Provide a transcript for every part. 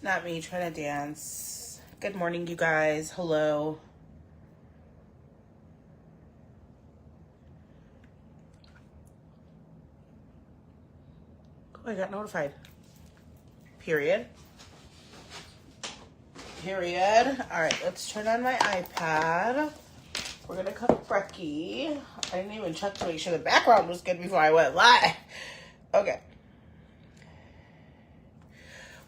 Not me trying to dance. Good morning, you guys. Hello. Oh, I got notified. Period. All right, let's turn on my iPad. We're gonna cook brekkie. I didn't even check to make sure the background was good before I went live. Okay.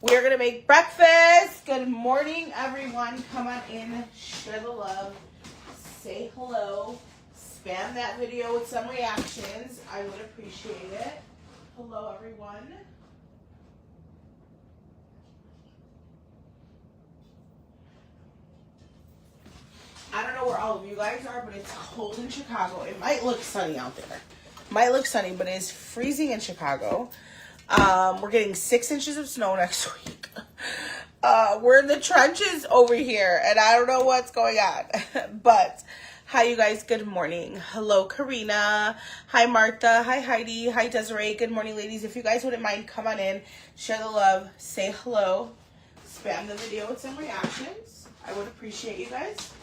We are gonna make breakfast. Good morning, everyone. Come on in, share the love, say hello, spam that video with some reactions. I would appreciate it. Hello, everyone. I don't know where all of you guys are, but it's cold in Chicago. It might look sunny out there. Might look sunny, but it's freezing in Chicago. We're getting 6 inches of snow next week. We're in the trenches over here, and I don't know what's going on. But hi, you guys. Good morning. Hello, Karina. Hi, Martha. Hi, Heidi. Hi, Desiree. Good morning, ladies. If you guys wouldn't mind, come on in, share the love, say hello, spam the video with some reactions. I would appreciate you guys.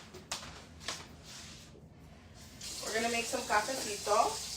We're gonna make some cafecito.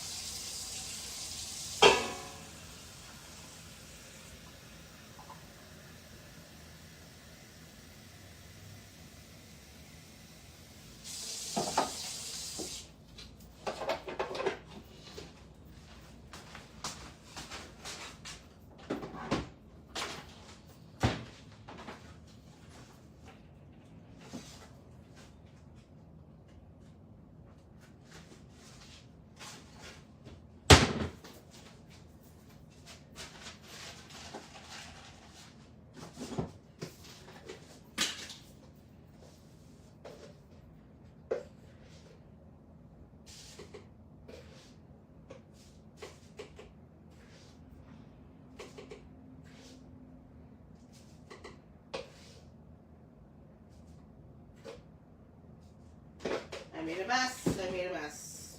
I made a mess.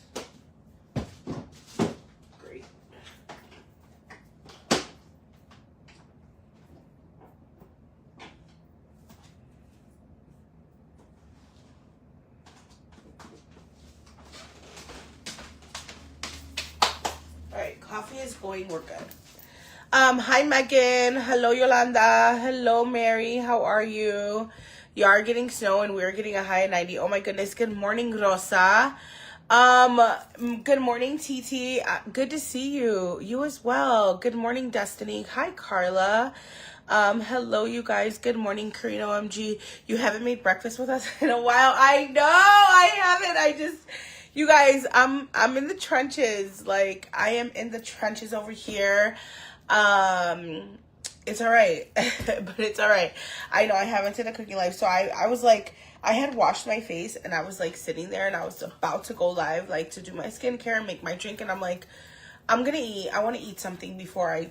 Great. All right, coffee is going, we're good. Hi, Megan. Hello, Yolanda. Hello, Mary. How are you? You are getting snow and we're getting a high of 90. Oh my goodness. Good morning, Rosa. Good morning, TT. Good to see you. You as well. Good morning, Destiny. Hi, Carla. Hello, you guys. Good morning, Karina OMG. You haven't made breakfast with us in a while. I know I haven't. You guys, I'm in the trenches. Like, I am in the trenches over here. It's all right, but it's all right. I know I haven't done a cooking live, so I was like, I had washed my face and I was like sitting there and I was about to go live, like to do my skincare and make my drink, and I'm like, I'm gonna eat. I want to eat something before I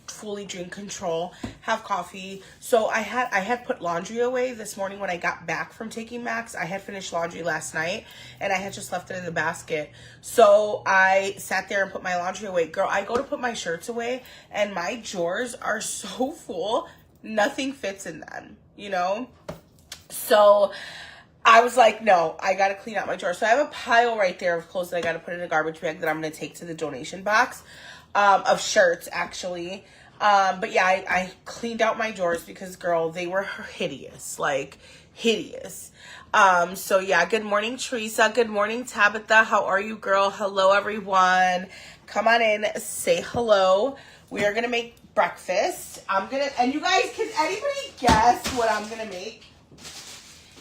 fully drink control, have coffee. So I had put laundry away this morning when I got back from taking Max. I had finished laundry last night and I had just left it in the basket. So I sat there and put my laundry away. Girl, I go to put my shirts away and my drawers are so full, nothing fits in them, you know? So I was like, no, I got to clean out my drawer. So I have a pile right there of clothes that I got to put in a garbage bag that I'm going to take to the donation box, of shirts, actually. But yeah, I cleaned out my drawers because, girl, they were hideous, like hideous. So yeah, good morning, Teresa. Good morning, Tabitha. How are you, girl? Hello, everyone. Come on in, say hello. We are going to make breakfast. And you guys, can anybody guess what I'm going to make?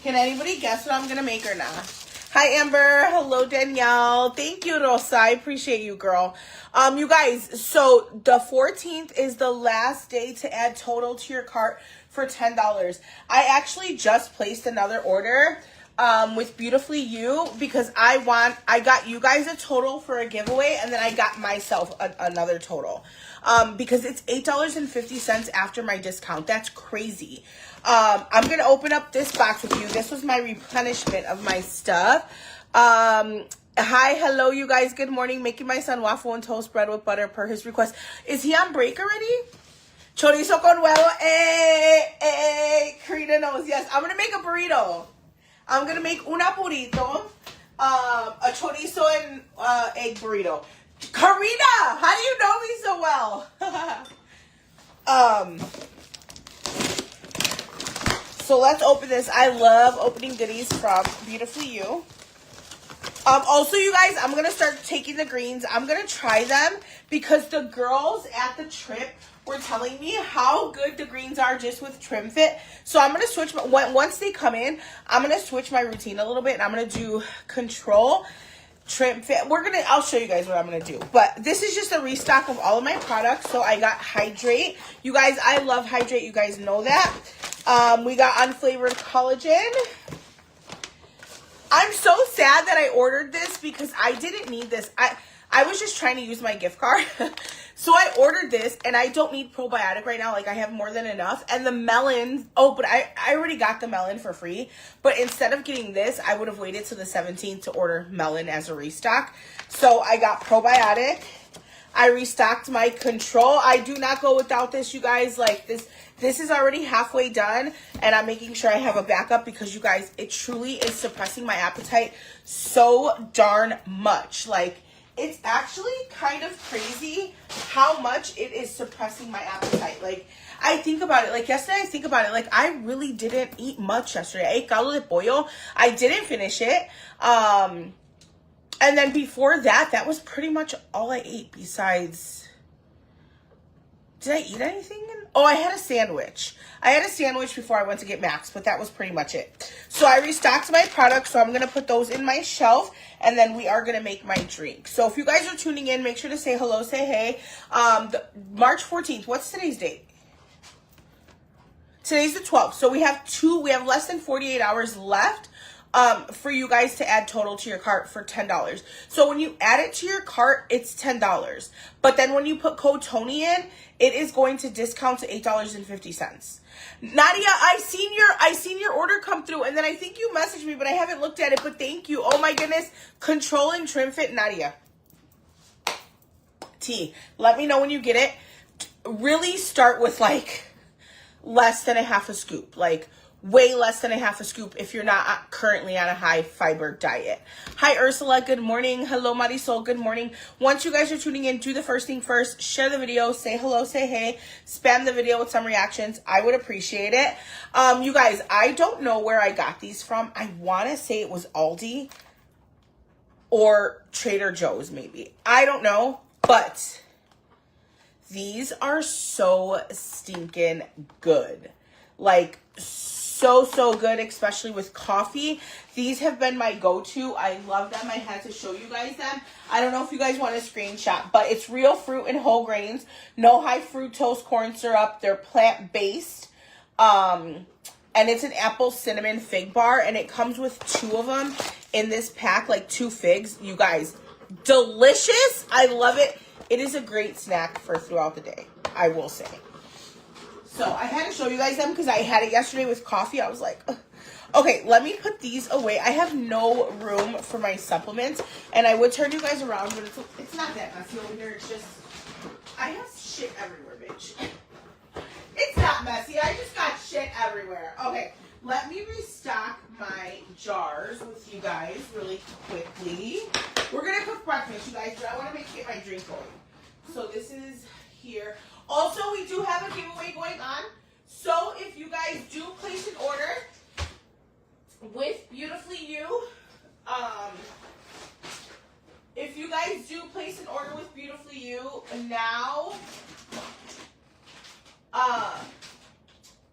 Can anybody guess what I'm going to make or not? Hi, Amber. Hello, Danielle. Thank you, Rosa. I appreciate you, girl. You guys, so the 14th is the last day to add total to your cart for $10. I actually just placed another order with Beautifully You because I got you guys a total for a giveaway, and then I got myself another total because it's $8.50 after my discount. That's crazy. I'm going to open up this box with you. This was my replenishment of my stuff. Hi, hello, you guys. Good morning. Making my son waffle and toast bread with butter per his request. Is he on break already? Chorizo con huevo. Karina knows. Yes, I'm going to make a burrito. I'm going to make una burrito, a chorizo and egg burrito. Karina, how do you know me so well? So let's open this. I love opening goodies from Beautifully You. Also, you guys, I'm going to start taking the greens. I'm going to try them because the girls at the trip were telling me how good the greens are just with Trim Fit. So I'm going to switch. Once they come in, I'm going to switch my routine a little bit. And I'm going to do Control, Trim Fit. I'll show you guys what I'm going to do. But this is just a restock of all of my products. So I got Hydrate. You guys, I love Hydrate. You guys know that. We got Unflavored Collagen. I'm so sad that I ordered this because I didn't need this. I was just trying to use my gift card. So I ordered this and I don't need probiotic right now. Like I have more than enough. And the melon, but I already got the melon for free. But instead of getting this, I would have waited till the 17th to order melon as a restock. So I got probiotic. I restocked my Control. I do not go without this, you guys. Like this is already halfway done, and I'm making sure I have a backup because, you guys, it truly is suppressing my appetite so darn much. Like, it's actually kind of crazy how much it is suppressing my appetite. Like, I think about it. Like, yesterday, Like, I really didn't eat much yesterday. I ate caldo de pollo. I didn't finish it. And then before that, that was pretty much all I ate besides... Did I eat anything? Oh, I had a sandwich. I had a sandwich before I went to get Max, but that was pretty much it. So I restocked my products, so I'm going to put those in my shelf, and then we are going to make my drink. So if you guys are tuning in, make sure to say hello, say hey. March 14th, what's today's date? Today's the 12th. So we have less than 48 hours left. For you guys to add total to your cart for $10. So when you add it to your cart, it's $10. But then when you put code Tony in, it is going to discount to $8.50. Nadia, I seen your order come through, and then I think you messaged me, but I haven't looked at it. But thank you. Oh my goodness, Control and Trim Fit, Nadia. T, let me know when you get it. Really start with like less than a half a scoop, like way less than a half a scoop if you're not currently on a high fiber diet. Hi, Ursula. Good morning. Hello, Marisol. Good morning. Once you guys are tuning in, do the first thing first. Share the video. Say hello. Say hey. Spam the video with some reactions. I would appreciate it. You guys, I don't know where I got these from. I want to say it was Aldi or Trader Joe's maybe. I don't know, but these are so stinking good. Like, so good, especially with coffee. These have been my go-to. I love them. I had to show you guys them. I don't know if you guys want to screenshot, but it's real fruit and whole grains. No high fructose corn syrup. They're plant-based. And it's an apple cinnamon fig bar, and it comes with 2 of them in this pack, like 2 figs. You guys, delicious. I love it. It is a great snack for throughout the day, I will say. So I had to show you guys them because I had it yesterday with coffee. I was like, ugh. Okay, let me put these away. I have no room for my supplements, and I would turn you guys around, but it's not that messy over here. It's just, I have shit everywhere, bitch. It's not messy. I just got shit everywhere. Okay, let me restock my jars with you guys really quickly. We're going to cook breakfast, you guys, but I want to get my drink going. So this is here. Also, we do have a giveaway going on. So if you guys do place an order with Beautifully You, if you guys do place an order with Beautifully You now,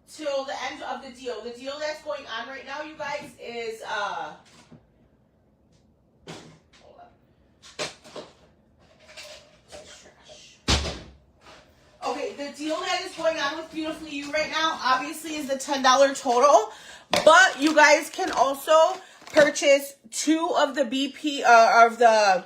till the end of the deal that's going on right now, you guys, is okay, the deal that is going on with Beautifully You right now, obviously, is the $10 total. But you guys can also purchase 2 of the BP, of the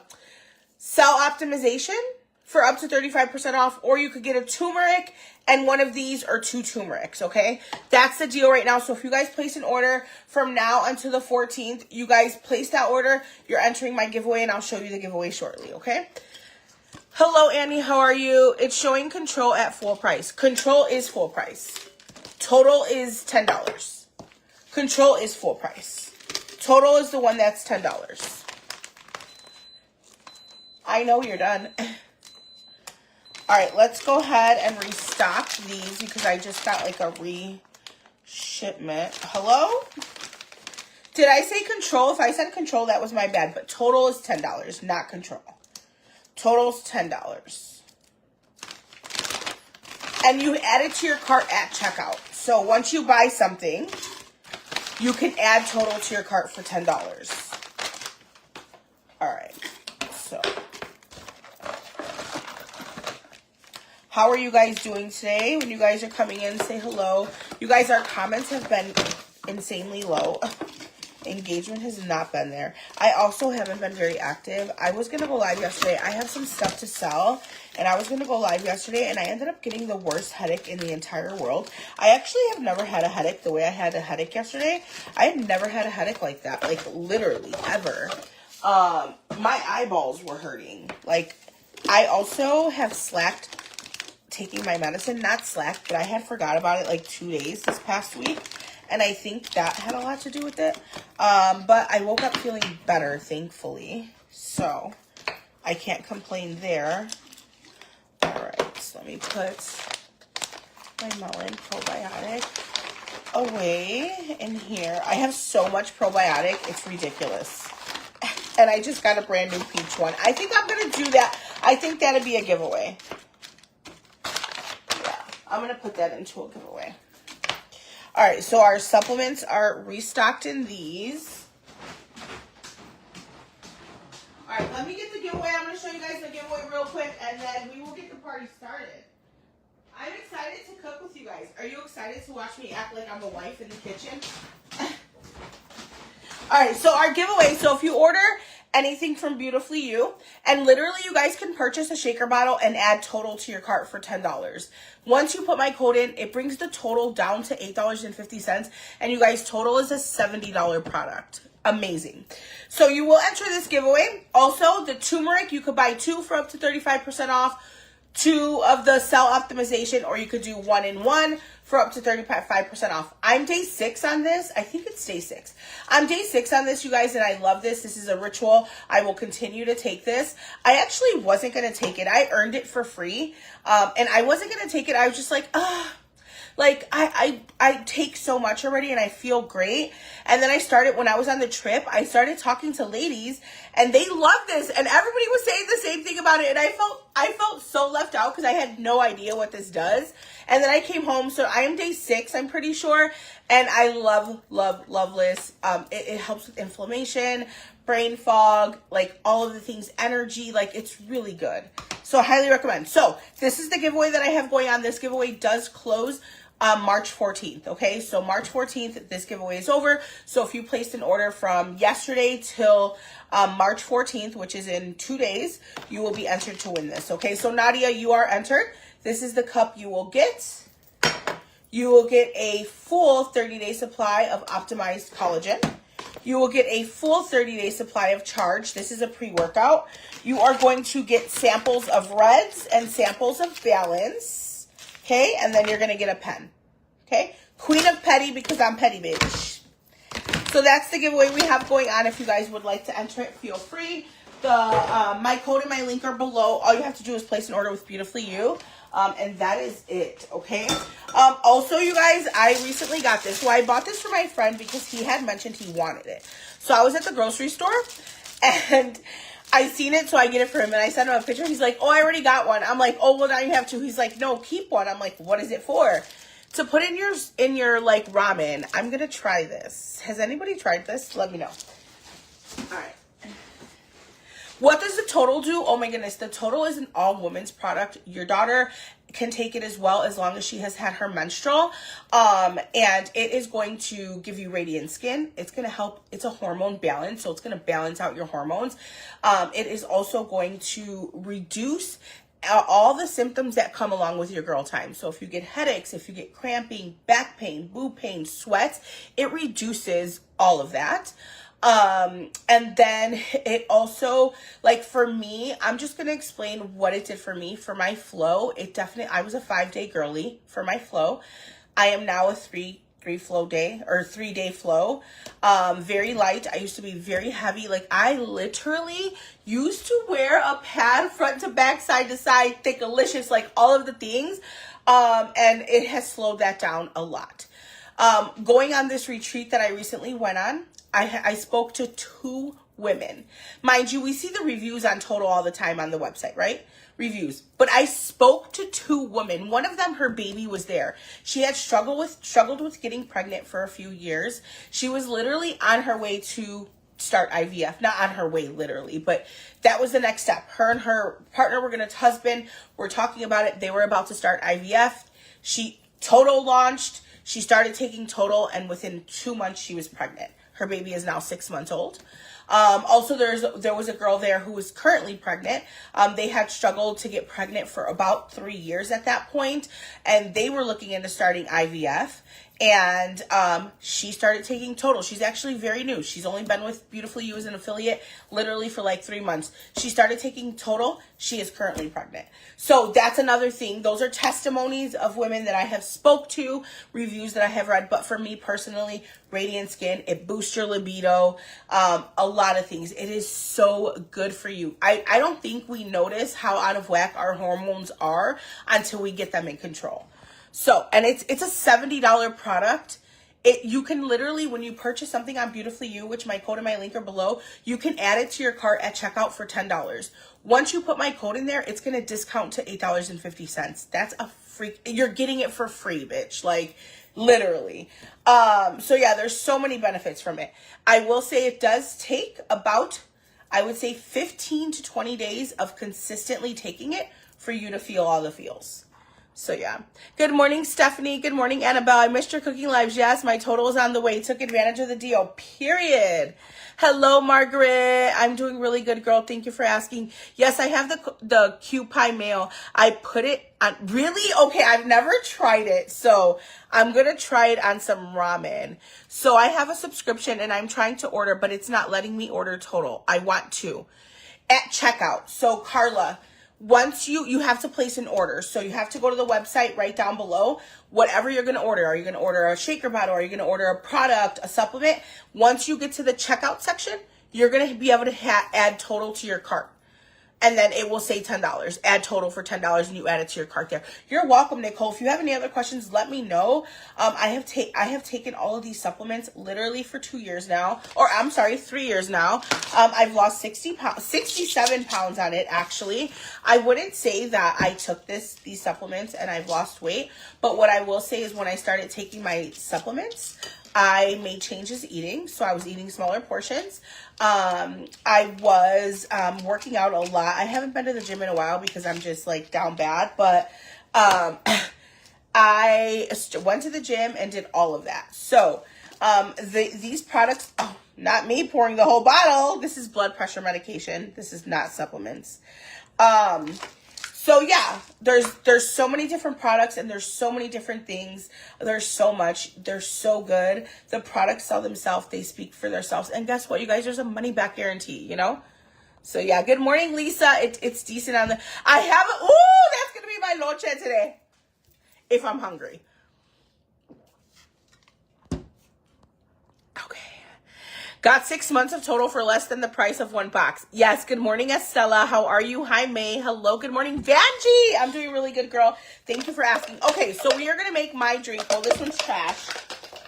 Cell Optimization for up to 35% off. Or you could get a turmeric and one of these, or 2 turmerics, okay? That's the deal right now. So if you guys place an order from now until the 14th, you guys place that order. You're entering my giveaway, and I'll show you the giveaway shortly, okay? Hello, Annie. How are you? It's showing Control at full price. Control is full price. Total is $10. Control is full price. Total is the one that's $10. I know you're done. All right, let's go ahead and restock these because I just got like a re-shipment. Hello? Did I say Control? If I said Control, that was my bad. But total is $10, not Control. Total's $10. And you add it to your cart at checkout. So once you buy something, you can add total to your cart for $10. All right. So how are you guys doing today? When you guys are coming in, say hello. You guys, our comments have been insanely low. Engagement has not been there. I also haven't been very active. I was going to go live yesterday. I have some stuff to sell, and I was going to go live yesterday, and I ended up getting the worst headache in the entire world. I actually have never had a headache the way I had a headache yesterday. I had never had a headache like that, like literally ever. My eyeballs were hurting. Like, I also have slacked taking my medicine. Not slacked, but I had forgot about it like 2 days this past week. And I think that had a lot to do with it. But I woke up feeling better, thankfully. So I can't complain there. All right, so let me put my melon probiotic away in here. I have so much probiotic. It's ridiculous. And I just got a brand new peach one. I think I'm going to do that. I think that'd be a giveaway. Yeah, I'm going to put that into a giveaway. All right, so our supplements are restocked in these. All right, let me get the giveaway. I'm going to show you guys the giveaway real quick, and then we will get the party started. I'm excited to cook with you guys. Are you excited to watch me act like I'm a wife in the kitchen? All right, so our giveaway. So if you order anything from Beautifully You, and literally you guys can purchase a shaker bottle and add total to your cart for $10. Once you put my code in, it brings the total down to $8.50, and you guys, total is a $70 product. Amazing. So you will enter this giveaway. Also, the turmeric, you could buy 2 for up to 35% off, 2 of the cell optimization, or you could do 1 in 1 for up to 35% off. I'm day 6 on this. I think it's day 6. I'm day 6 on this, you guys, and I love this. This is a ritual. I will continue to take this. I actually wasn't going to take it. I earned it for free, and I wasn't going to take it. I was just like, like, I take so much already and I feel great. And then I started, when I was on the trip, I started talking to ladies and they loved this. And everybody was saying the same thing about it. And I felt so left out because I had no idea what this does. And then I came home. So I am day 6, I'm pretty sure. And I love this. It helps with inflammation, brain fog, like all of the things, energy. Like, it's really good. So I highly recommend. So this is the giveaway that I have going on. This giveaway does close March 14th. Okay, so March 14th, this giveaway is over. So if you placed an order from yesterday till March 14th, which is in 2 days, you will be entered to win this. Okay, so Nadia, you are entered. This is the cup you will get. You will get a full 30-day supply of optimized collagen. You will get a full 30-day supply of Charge. This is a pre-workout. You are going to get samples of Reds and samples of Balance. Okay, and then you're going to get a pen. Okay, Queen of Petty because I'm petty, bitch. So that's the giveaway we have going on. If you guys would like to enter it, feel free. My code and my link are below. All you have to do is place an order with Beautifully You. And that is it, okay? Also, you guys, I recently got this. Well, I bought this for my friend because he had mentioned he wanted it. So I was at the grocery store, and I seen it, so I get it for him. And I sent him a picture. He's like, oh, I already got one. I'm like, oh, well, now you have 2. He's like, no, keep one. I'm like, what is it for? To put in your like, ramen. I'm going to try this. Has anybody tried this? Let me know. All right. What does the Total do? Oh my goodness, the Total is an all-women's product. Your daughter can take it as well as long as she has had her menstrual. And it is going to give you radiant skin. It's going to help. It's a hormone balance, so it's going to balance out your hormones. It is also going to reduce all the symptoms that come along with your girl time. So if you get headaches, if you get cramping, back pain, boob pain, sweats, it reduces all of that. And then it also, like for me, I'm just going to explain what it did for me. For my flow, I was a 5-day girly for my flow. I am now a 3-day flow. Very light. I used to be very heavy. Like I literally used to wear a pad front to back, side to side, thickalicious, like all of the things. And it has slowed that down a lot. Going on this retreat that I recently went on, I spoke to 2 women. Mind you, we see the reviews on Total all the time on the website, right? Reviews. But I spoke to 2 women. One of them, her baby was there. She had struggled with getting pregnant for a few years. She was literally on her way to start IVF. Not on her way literally, but that was the next step. Her and her partner husband were talking about it. They were about to start IVF. Total launched. She started taking Total, and within 2 months, she was pregnant. Her baby is now 6 months old. Also, there was a girl there who was currently pregnant. They had struggled to get pregnant for about 3 years at that point, and they were looking into starting IVF. And she started taking Total. She's actually very new. She's only been with Beautiful You as an affiliate literally for like 3 months. She started taking Total. She is currently pregnant. So that's another thing. Those are testimonies of women that I have spoke to, reviews that I have read. But for me personally, Radiant Skin, it boosts your libido, a lot of things. It is so good for you. I don't think we notice how out of whack our hormones are until we get them in control. So, and it's a $70 product. You can literally, when you purchase something on Beautifully You, which my code and my link are below, you can add it to your cart at checkout for $10. Once you put my code in there, it's going to discount to $8.50. That's a freak. You're getting it for free, bitch. Like, literally. So yeah, there's so many benefits from it. I will say it does take about, I would say 15 to 20 days of consistently taking it for you to feel all the feels. So yeah. Good morning, Stephanie. Good morning, Annabelle. I missed your cooking lives. Yes, my Total is on the way. Took advantage of the deal. Period. Hello, Margaret. I'm doing really good, girl. Thank you for asking. Yes, I have the Q-Pie mayo. I put it on. Really? Okay, I've never tried it. So I'm going to try it on some ramen. So I have a subscription and I'm trying to order, but it's not letting me order Total. I want to. At checkout. So Carla, once you have to place an order. So you have to go to the website right down below. Whatever you're going to order. Are you going to order a shaker bottle? Are you going to order a product, a supplement? Once you get to the checkout section, you're going to be able to add Total to your cart. And then it will say $10. Add Total for $10 and you add it to your cart there. You're welcome, Nicole. If you have any other questions, let me know. I have taken all of these supplements literally for 2 years now. Or I'm sorry, 3 years now. I've lost 67 pounds on it, actually. I wouldn't say that I took these supplements and I've lost weight. But what I will say is when I started taking my supplements, I made changes eating. So I was eating smaller portions. I was working out a lot. I haven't been to the gym in a while because I'm just like down bad. But I went to the gym and did all of that. So these products, oh, not me pouring the whole bottle. This is blood pressure medication. This is not supplements. So yeah, there's so many different products and there's so many different things. There's so much. They're so good. The products sell themselves. They speak for themselves. And guess what, you guys? There's a money back guarantee, you know? So yeah, good morning, Lisa. It's decent on the, I have, ooh, that's going to be my noche today. If I'm hungry. Okay. Got 6 months of Total for less than the price of one box. Yes, good morning, Estella. How are you? Hi, May. Hello, good morning, Vanjie. I'm doing really good, girl. Thank you for asking. Okay, so we are going to make my drink. Oh, this one's trash.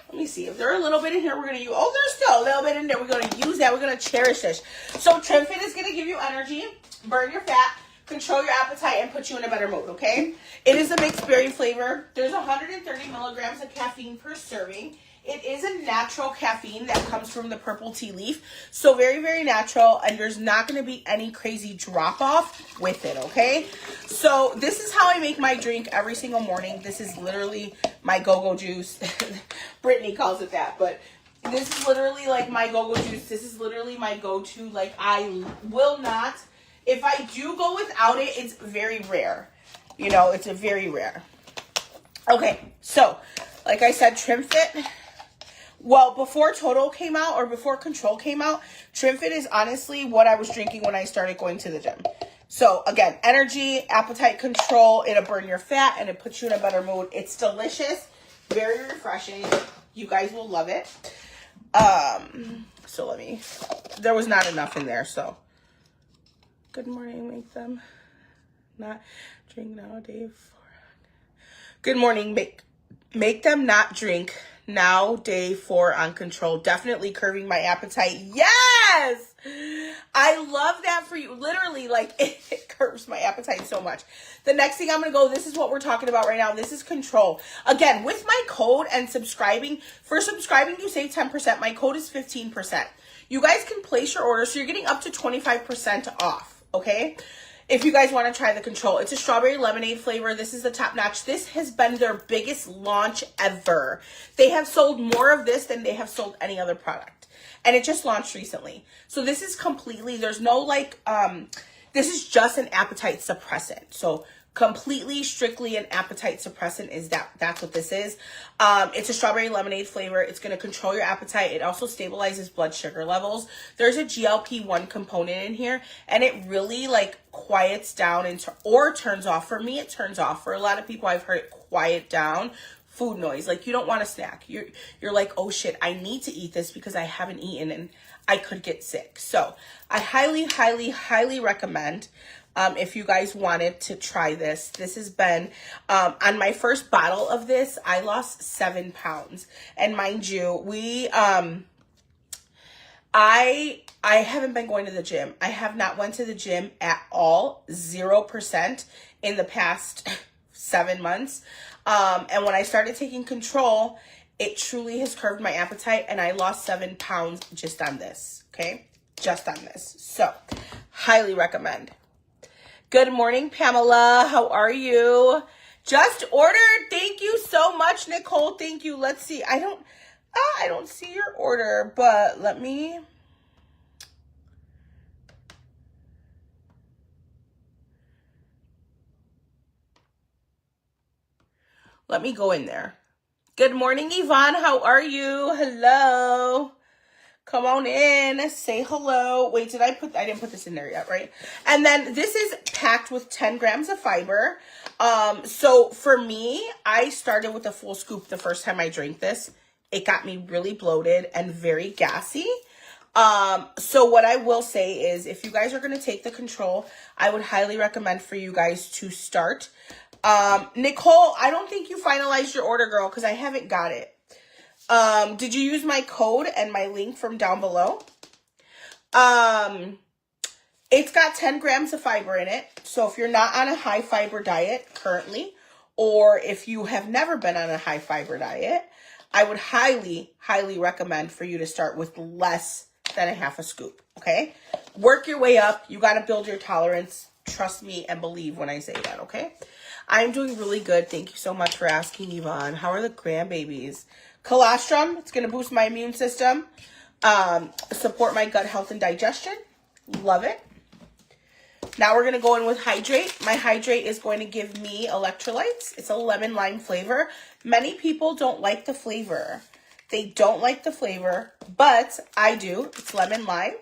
Let me see. If there's a little bit in here, we're going to use. Oh, there's still a little bit in there. We're going to use that. We're going to cherish this. So TrimFit is going to give you energy, burn your fat, control your appetite, and put you in a better mood, okay? It is a mixed berry flavor. There's 130 milligrams of caffeine per serving. It is a natural caffeine that comes from the purple tea leaf. So very, very natural. And there's not going to be any crazy drop off with it, okay? So this is how I make my drink every single morning. This is literally my go-go juice. Brittany calls it that. But this is literally like my go-go juice. This is literally my go-to. Like I will not. If I do go without it, it's very rare. You know, it's a very rare. Okay, so like I said, TrimFit. Well, before Total came out or before Control came out, Trimfit is honestly what I was drinking when I started going to the gym. So again, energy, appetite control, it'll burn your fat and it puts you in a better mood. It's delicious, very refreshing. You guys will love it. So there was not enough in there, so. Good morning, make them not drink now, day 4. Good morning, make them not drink now, day 4 on Control. Definitely curbing my appetite. Yes! I love that for you. Literally, like, it curbs my appetite so much. The next thing I'm going to go, this is what we're talking about right now. This is Control. Again, with my code and subscribing, for subscribing, you save 10%. My code is 15%. You guys can place your order, so you're getting up to 25% off, okay? If you guys want to try the Control, it's a strawberry lemonade flavor. This is the top notch. This has been their biggest launch ever. They have sold more of this than they have sold any other product. And it just launched recently. So this is completely, there's no like, this is just an appetite suppressant. So completely, strictly an appetite suppressant is that's what this is. It's a strawberry lemonade flavor. It's going to control your appetite. It also stabilizes blood sugar levels. There's a GLP-1 component in here, and it really like quiets down or turns off. For me, it turns off. For a lot of people, I've heard it quiet down food noise. Like you don't want to snack. You're like, oh shit, I need to eat this because I haven't eaten and I could get sick. So I highly, highly, highly recommend if you guys wanted to try this. This has been, on my first bottle of this, I lost 7 pounds. And mind you, I haven't been going to the gym. I have not went to the gym at all, 0% in the past 7 months. And when I started taking Control, it truly has curbed my appetite and I lost 7 pounds just on this, okay? Just on this. So, highly recommend. Good morning, Pamela. How are you? Just ordered. Thank you so much, Nicole. Thank you. Let's see. I don't see your order, but let me go in there. Good morning, Yvonne. How are you? Hello. Come on in, say hello. Wait, I didn't put this in there yet, right? And then this is packed with 10 grams of fiber. So for me, I started with a full scoop the first time I drank this. It got me really bloated and very gassy. So what I will say is if you guys are going to take the Control, I would highly recommend for you guys to start. Nicole, I don't think you finalized your order, girl, because I haven't got it. Did you use my code and my link from down below? It's got 10 grams of fiber in it. So if you're not on a high fiber diet currently, or if you have never been on a high fiber diet, I would highly, highly recommend for you to start with less than a half a scoop. Okay. Work your way up. You got to build your tolerance. Trust me and believe when I say that. Okay. I'm doing really good. Thank you so much for asking, Yvonne. How are the grandbabies? Colostrum, it's going to boost my immune system, support my gut health and digestion. Love it. Now we're going to go in with Hydrate. My Hydrate is going to give me electrolytes. It's a lemon lime flavor. Many people don't like the flavor. They don't like the flavor, but I do. It's lemon lime,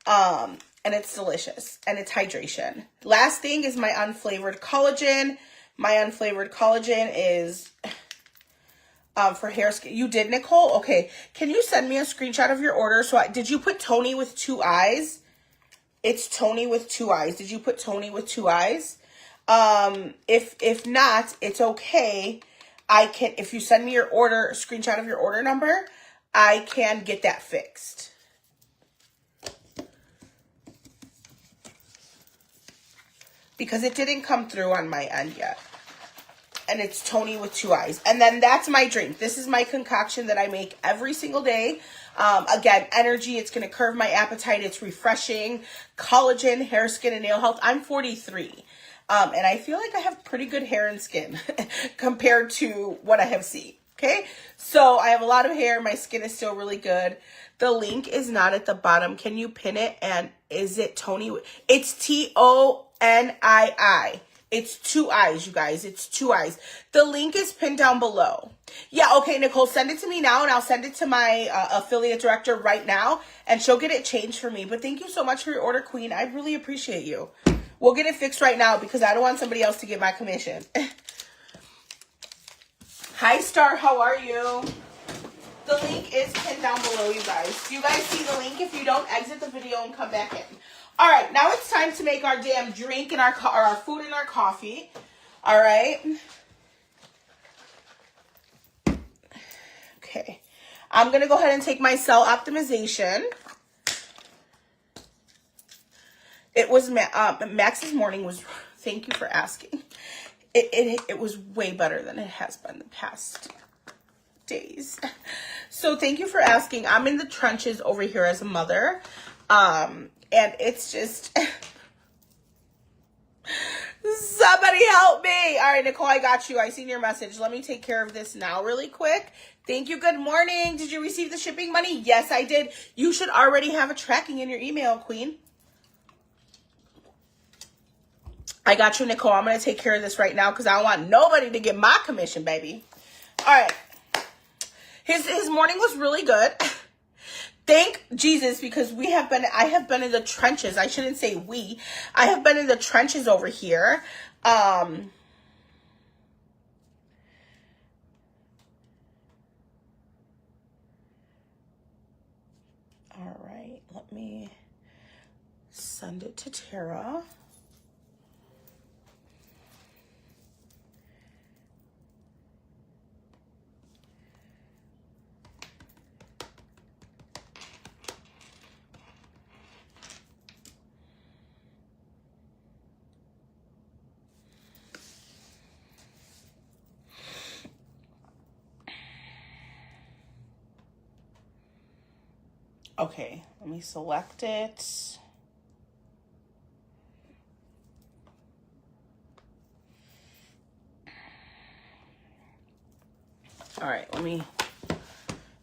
and it's delicious, and it's hydration. Last thing is my unflavored collagen. My unflavored collagen is for hair, skin. You did, Nicole? Okay. Can you send me a screenshot of your order? So did you put Tony with 2 eyes? It's Tony with 2 eyes. Did you put Tony with 2 eyes? If not, it's okay. If you send me your order, a screenshot of your order number, I can get that fixed. Because it didn't come through on my end yet. And it's Tony with 2 eyes. And then that's my drink. This is my concoction that I make every single day. Again, energy. It's going to curb my appetite. It's refreshing. Collagen, hair, skin, and nail health. I'm 43. And I feel like I have pretty good hair and skin compared to what I have seen. Okay. So I have a lot of hair. My skin is still really good. The link is not at the bottom. Can you pin it? And is it Tony? It's Tonii. It's 2 eyes, you guys. It's 2 eyes. The link is pinned down below. Yeah, okay, Nicole, send it to me now, and I'll send it to my affiliate director right now, and she'll get it changed for me. But thank you so much for your order, Queen. I really appreciate you. We'll get it fixed right now because I don't want somebody else to get my commission. Hi, Star. How are you? The link is pinned down below, you guys. Do you guys see the link? If you don't, exit the video and come back in. All right, now it's time to make our damn drink and our food and our coffee. All right. Okay. I'm going to go ahead and take my cell optimization. It was, Max's morning was, thank you for asking. It was way better than it has been the past days. So thank you for asking. I'm in the trenches over here as a mother. And it's just, somebody help me. All right, Nicole, I got you. I seen your message. Let me take care of this now really quick. Thank you. Good morning. Did you receive the shipping money? Yes, I did. You should already have a tracking in your email, Queen. I got you, Nicole. I'm going to take care of this right now because I don't want nobody to get my commission, baby. All right. His morning was really good. Thank Jesus, because I have been in the trenches. I shouldn't say we. I have been in the trenches over here. All right. Let me send it to Tara. Okay, let me select it. All right, let me,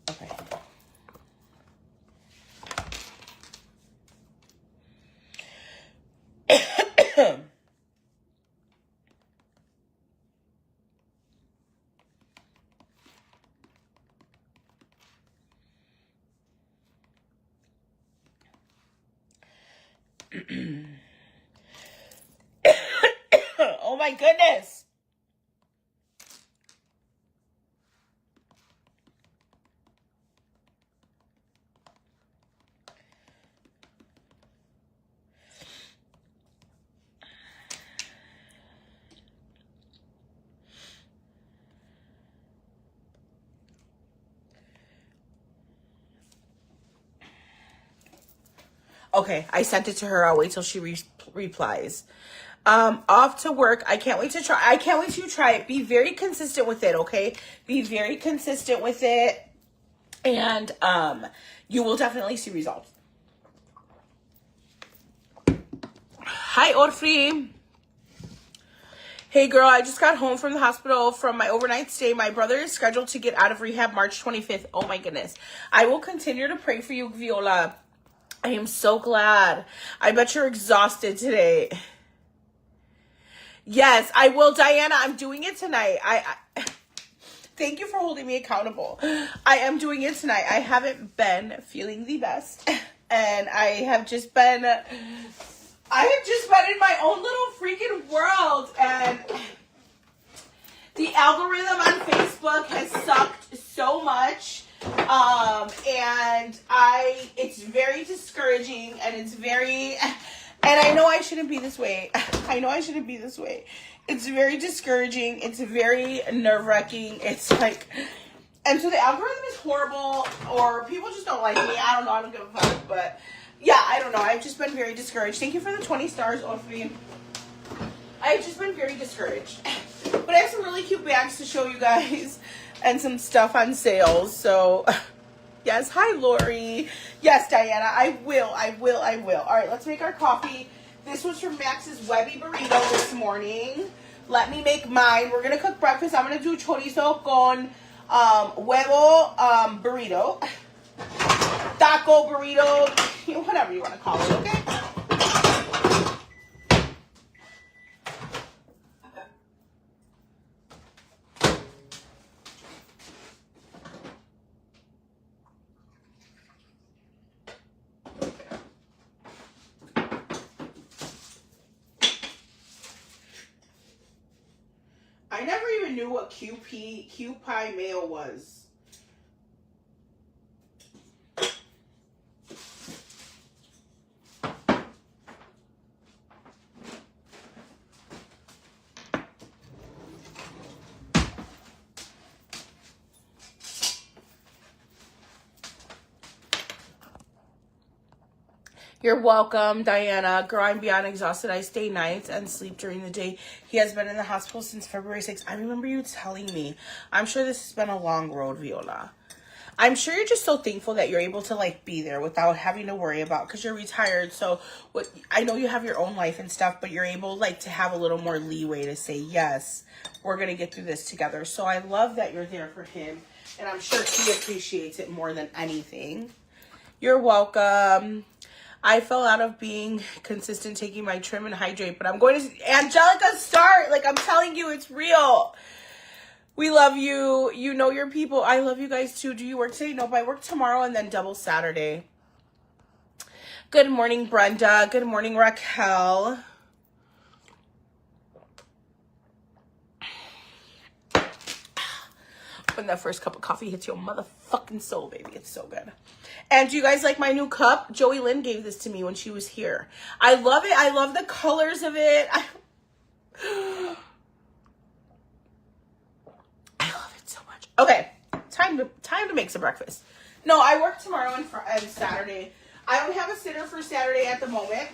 okay. Oh my goodness. Okay, I sent it to her. I'll wait till she replies. Off to work. I can't wait to try. I can't wait to try it. Be very consistent with it, okay? Be very consistent with it. And you will definitely see results. Hi, Orfri. Hey, girl, I just got home from the hospital from my overnight stay. My brother is scheduled to get out of rehab March 25th. Oh, my goodness. I will continue to pray for you, Viola. I am so glad. I bet you're exhausted today. Yes, I will, Diana. I'm doing it tonight. Thank you for holding me accountable. I am doing it tonight. I haven't been feeling the best. And I have just been in my own little freaking world. And the algorithm on Facebook has sucked so much. And it's very discouraging, and it's very, and I know I shouldn't be this way. I know I shouldn't be this way. It's very discouraging. It's very nerve-wracking. It's like, and so the algorithm is horrible, or people just don't like me. I don't know. I don't give a fuck, but yeah, I don't know. I've just been very discouraged. Thank you for the 20 stars, Orfrey. I've just been very discouraged, but I have some really cute bags to show you guys. And some stuff on sale. So, yes. Hi, Lori. Yes, Diana. I will. All right, let's make our coffee. This was from Max's Webby Burrito this morning. Let me make mine. We're going to cook breakfast. I'm going to do chorizo con huevo burrito. Taco burrito. Whatever you want to call it, okay? even knew what Kewpie mayo was. You're welcome, Diana. Girl, I'm beyond exhausted. I stay nights and sleep during the day. He has been in the hospital since February 6th. I remember you telling me. I'm sure this has been a long road, Viola. I'm sure you're just so thankful that you're able to, like, be there without having to worry about, because you're retired. So what, I know you have your own life and stuff, but you're able, like, to have a little more leeway to say, yes, we're going to get through this together. So I love that you're there for him. And I'm sure he appreciates it more than anything. You're welcome. I fell out of being consistent taking my trim and hydrate, but I'm going to, Angelica, start. Like, I'm telling you, it's real. We love you. You know your people. I love you guys too. Do you work today? Nope, I work tomorrow and then double Saturday. Good morning, Brenda. Good morning, Raquel. When that first cup of coffee hits your motherfucking soul, baby. It's so good. And do you guys like my new cup? Joey Lynn gave this to me when she was here. I love it. I love the colors of it. I love it so much. Okay, time to make some breakfast. No, I work tomorrow and Saturday. I don't have a sitter for Saturday at the moment.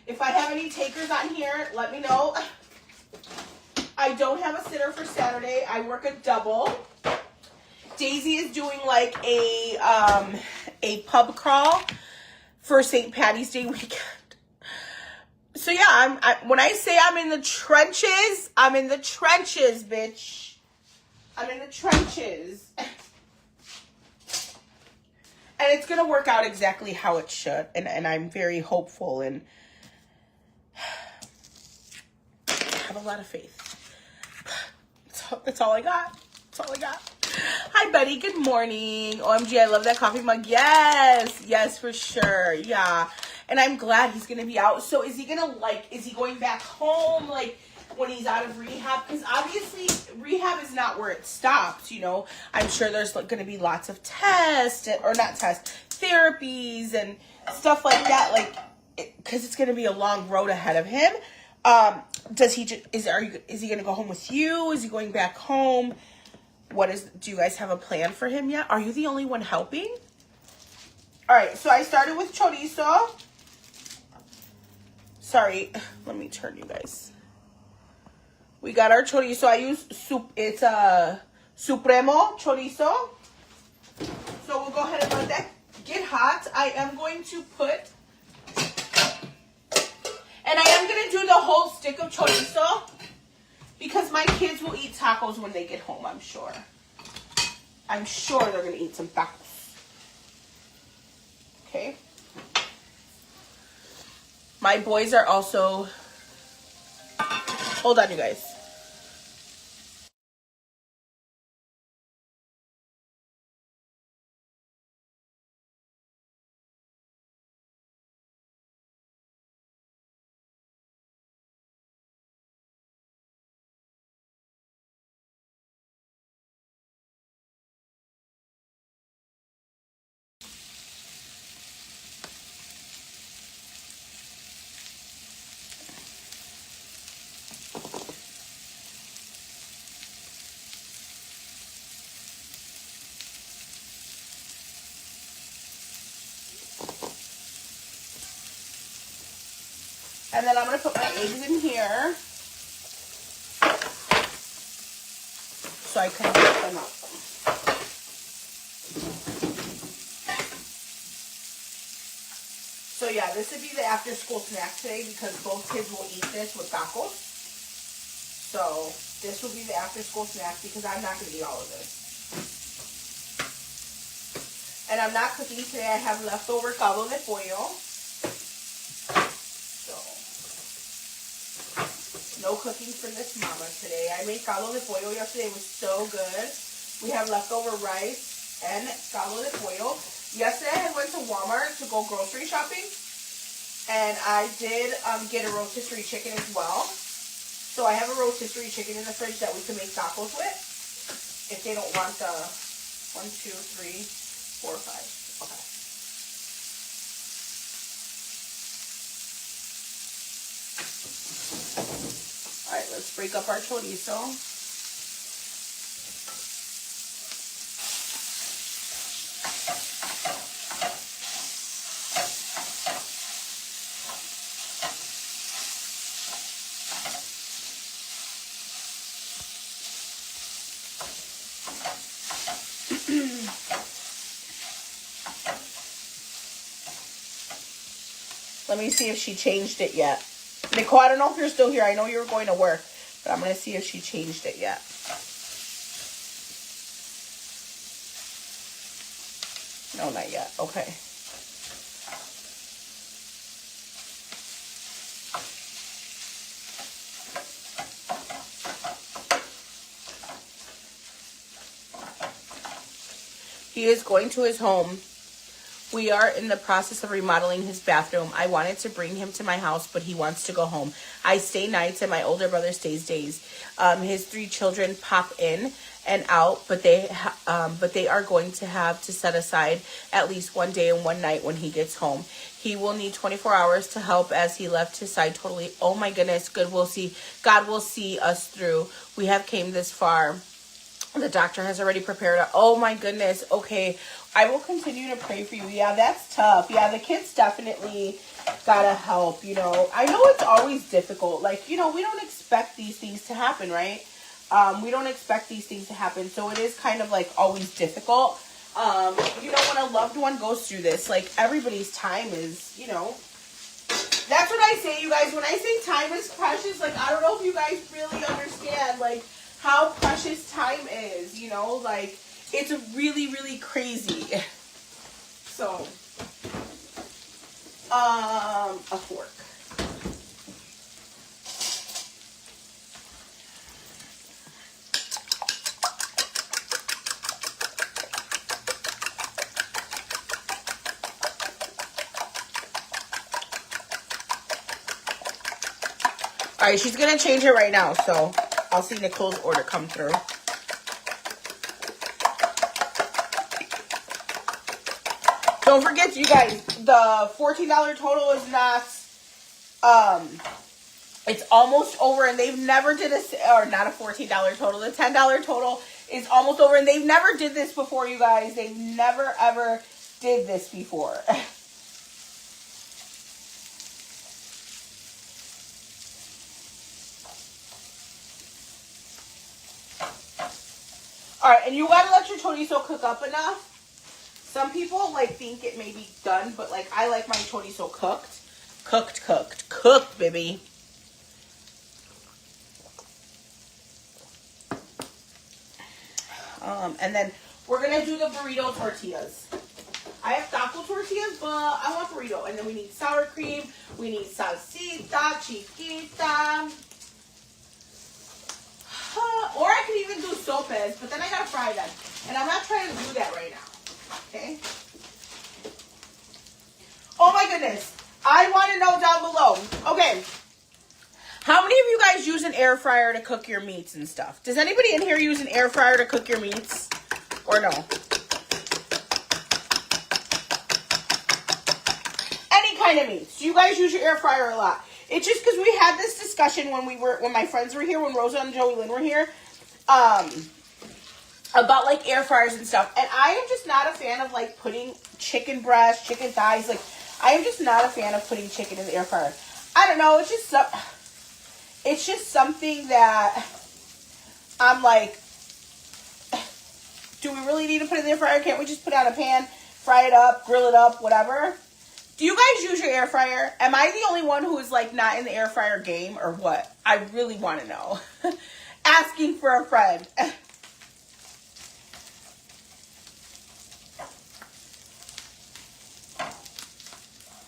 If I have any takers on here, let me know. I don't have a sitter for Saturday. I work a double. Daisy is doing like a pub crawl for St. Patty's Day weekend. So yeah, when I say I'm in the trenches, I'm in the trenches, bitch. I'm in the trenches. And it's gonna work out exactly how it should. And I'm very hopeful and have a lot of faith. That's all I got. That's all I got. Hi, Betty. Good morning. OMG, I love that coffee mug. Yes. Yes, for sure. Yeah. And I'm glad he's going to be out. So is he going to, like, is he going back home, like, when he's out of rehab? Because obviously rehab is not where it stops, you know. I'm sure there's going to be lots of tests, or not tests, therapies and stuff like that, like, because it's going to be a long road ahead of him. Is he going to go home with you? Is he going back home? Do you guys have a plan for him yet? Are you the only one helping? All right, so I started with chorizo. Sorry, let me turn you guys. We got our chorizo. I use it's a Supremo chorizo. So we'll go ahead and let that get hot. I am going to put, and I am going to do the whole stick of chorizo, because my kids will eat tacos when they get home, I'm sure. I'm sure they're going to eat some tacos. Okay. My boys are also... Hold on, you guys. And then I'm going to put my eggs in here so I can whip them up. So yeah, this would be the after school snack today because both kids will eat this with tacos. So this will be the after school snack because I'm not going to eat all of this. And I'm not cooking today. I have leftover caldo de pollo. No cooking for this mama today. I made caldo de pollo yesterday. It was so good. We have leftover rice and caldo de pollo. Yesterday I went to Walmart to go grocery shopping. And I did get a rotisserie chicken as well. So I have a rotisserie chicken in the fridge that we can make tacos with. If they don't want the 1, 2, 3, 4, 5. Okay. All right, let's break up our chorizo. Let me see if she changed it yet. Nicole, I don't know if you're still here. I know you were going to work, but I'm going to see if she changed it yet. No, not yet. Okay. He is going to his home. We are in the process of remodeling his bathroom. I wanted to bring him to my house, but he wants to go home. I stay nights and my older brother stays days. His 3 children pop in and out, but they are going to have to set aside at least 1 day and 1 night when he gets home. He will need 24 hours to help as he left his side totally. Oh my goodness, God will see us through. We have came this far. The doctor has already prepared. Oh my goodness. Okay. I will continue to pray for you. Yeah, that's tough. Yeah, the kids definitely gotta help, you know. I know it's always difficult. Like, you know, we don't expect these things to happen, right? We don't expect these things to happen. So it is kind of like always difficult. You know, when a loved one goes through this, like everybody's time is, you know, that's what I say, you guys. When I say time is precious, like, I don't know if you guys really understand, like, how precious time is, you know, like, it's really, really crazy. So, a fork. All right, she's gonna change it right now, so I'll see Nicole's order come through. Don't forget, you guys, the $14 total is not, it's almost over, and they've never did or not a $14 total, the $10 total is almost over, and they've never did this before, you guys. They've never, ever did this before. All right, and you gotta let your chorizo cook up enough. Some people, like, think it may be done, but, like, I like my chorizo cooked. Cooked, baby. And then we're going to do the burrito tortillas. I have taco tortillas, but I want burrito. And then we need sour cream. We need salsita, chiquita. Or I could even do sopes, but then I got to fry them. And I'm not trying to do that right now. Okay. Oh my goodness. I want to know down below. Okay. How many of you guys use an air fryer to cook your meats and stuff? Does anybody in here use an air fryer to cook your meats? Or no? Any kind of meats. Do you guys use your air fryer a lot? It's just because we had this discussion when my friends were here, when Rosa and Joey Lynn were here. About, like, air fryers and stuff. And I am just not a fan of, like, putting chicken breast, chicken thighs. Like, I am just not a fan of putting chicken in the air fryer. I don't know. It's just something that I'm like, do we really need to put it in the air fryer? Can't we just put it on a pan, fry it up, grill it up, whatever? Do you guys use your air fryer? Am I the only one who is, like, not in the air fryer game or what? I really want to know. Asking for a friend.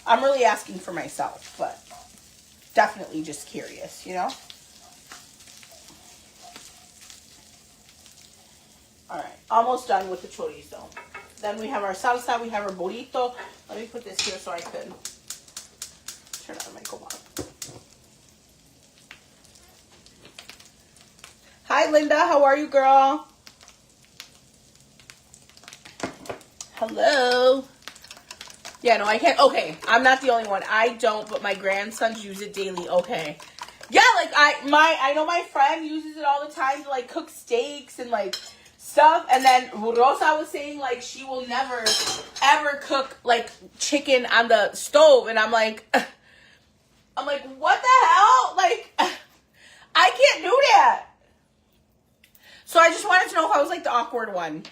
I'm really asking for myself, but definitely just curious, you know? All right, almost done with the chorizo. Then we have our salsa, we have our burrito. Let me put this here so I could turn on my microwave. Hi, Linda. How are you, girl? Hello. Yeah, no, I can't. Okay, I'm not the only one. I don't, but my grandsons use it daily. Okay. Yeah, like I know my friend uses it all the time to like cook steaks and like stuff. And then Rosa was saying like she will never ever cook like chicken on the stove, and I'm like, what the hell? Like, I can't do that. So I just wanted to know if I was like the awkward one.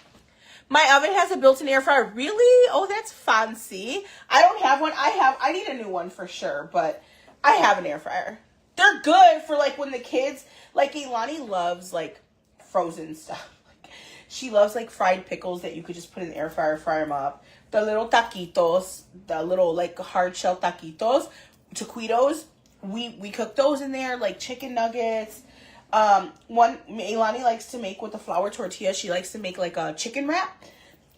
My oven has a built-in air fryer. Really? Oh, that's fancy. I don't have one. I need a new one for sure, but I have an air fryer. They're good for like when the kids, like Ilani loves like frozen stuff. Like, she loves like fried pickles that you could just put in the air fryer, fry them up. The little taquitos, the little like hard shell taquitos, taquitos, we cook those in there, like chicken nuggets. One Ilani likes to make with the flour tortilla. She likes to make like a chicken wrap,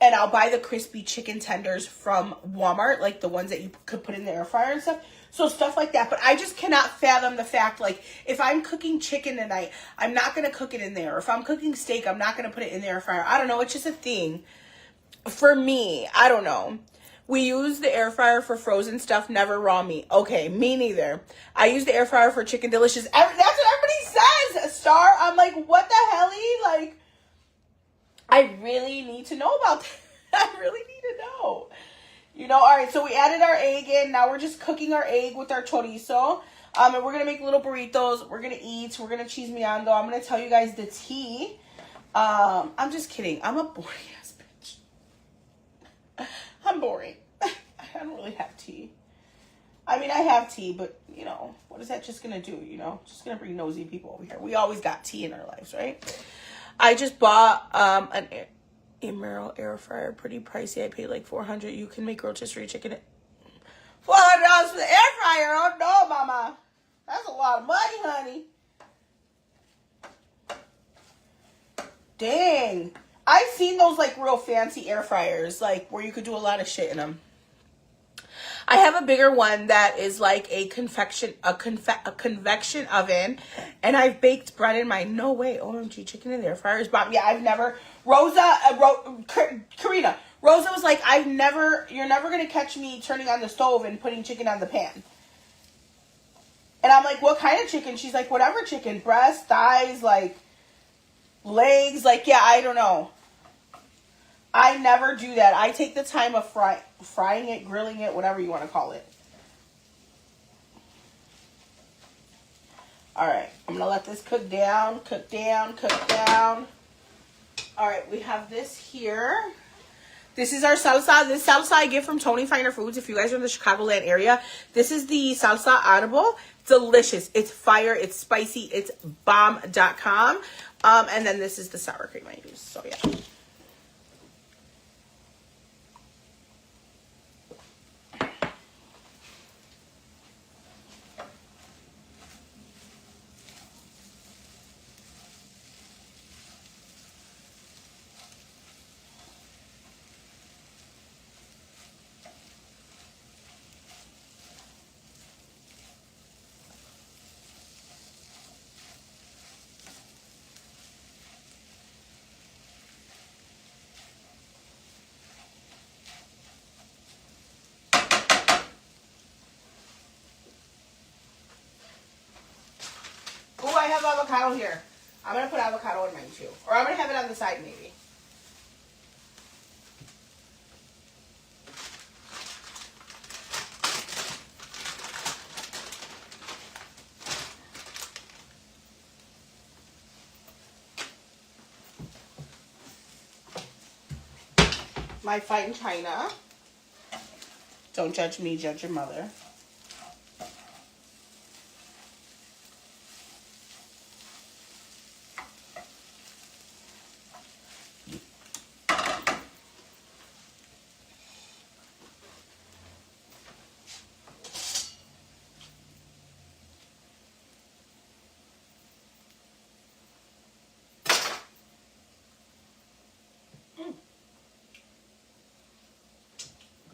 and I'll buy the crispy chicken tenders from Walmart, like the ones that you could put in the air fryer and stuff. So stuff like that. But I just cannot fathom the fact, like, if I'm cooking chicken tonight, I'm not going to cook it in there. Or if I'm cooking steak, I'm not going to put it in the air fryer. I don't know. It's just a thing. For me, I don't know. We use the air fryer for frozen stuff, never raw meat. Okay, me neither. I use the air fryer for chicken delicious. That's what everybody says, Star. I'm like, what the hell? Like, I really need to know about that. I really need to know. You know, all right, so we added our egg in. Now we're just cooking our egg with our chorizo. And we're going to make little burritos. We're going to eat. We're going to chismeando. I'm going to tell you guys the tea. I'm just kidding. I'm a boring ass bitch. I'm boring. I don't really have tea. I mean, I have tea, but, you know, what is that just going to do, you know? Just going to bring nosy people over here. We always got tea in our lives, right? I just bought an Emerald air fryer, pretty pricey. I paid like $400. You can make rotisserie chicken. $400 for the air fryer. Oh no, mama, that's a lot of money, honey. Dang, I've seen those like real fancy air fryers, like where you could do a lot of shit in them. I have a bigger one that is like a convection oven, and I've baked bread in mine. No way, OMG, chicken in the air fryer is bomb. Yeah, I've never. Karina. Rosa was like, you're never gonna catch me turning on the stove and putting chicken on the pan. And I'm like, what kind of chicken? She's like, whatever chicken, breast, thighs, like legs, like yeah, I don't know. I never do that. I take the time of frying it, grilling it, whatever you want to call it. All right, I'm gonna let this cook down. All right, we have this here. This is our salsa. This salsa I get from Tony Finer Foods. If you guys are in the Chicagoland area, this is the salsa audible. Delicious. It's fire. It's spicy. It's bomb.com. And then this is the sour cream I use. So yeah. Oh, I have avocado here. I'm going to put avocado in mine too. Or I'm going to have it on the side maybe. My fight in China. Don't judge me, judge your mother.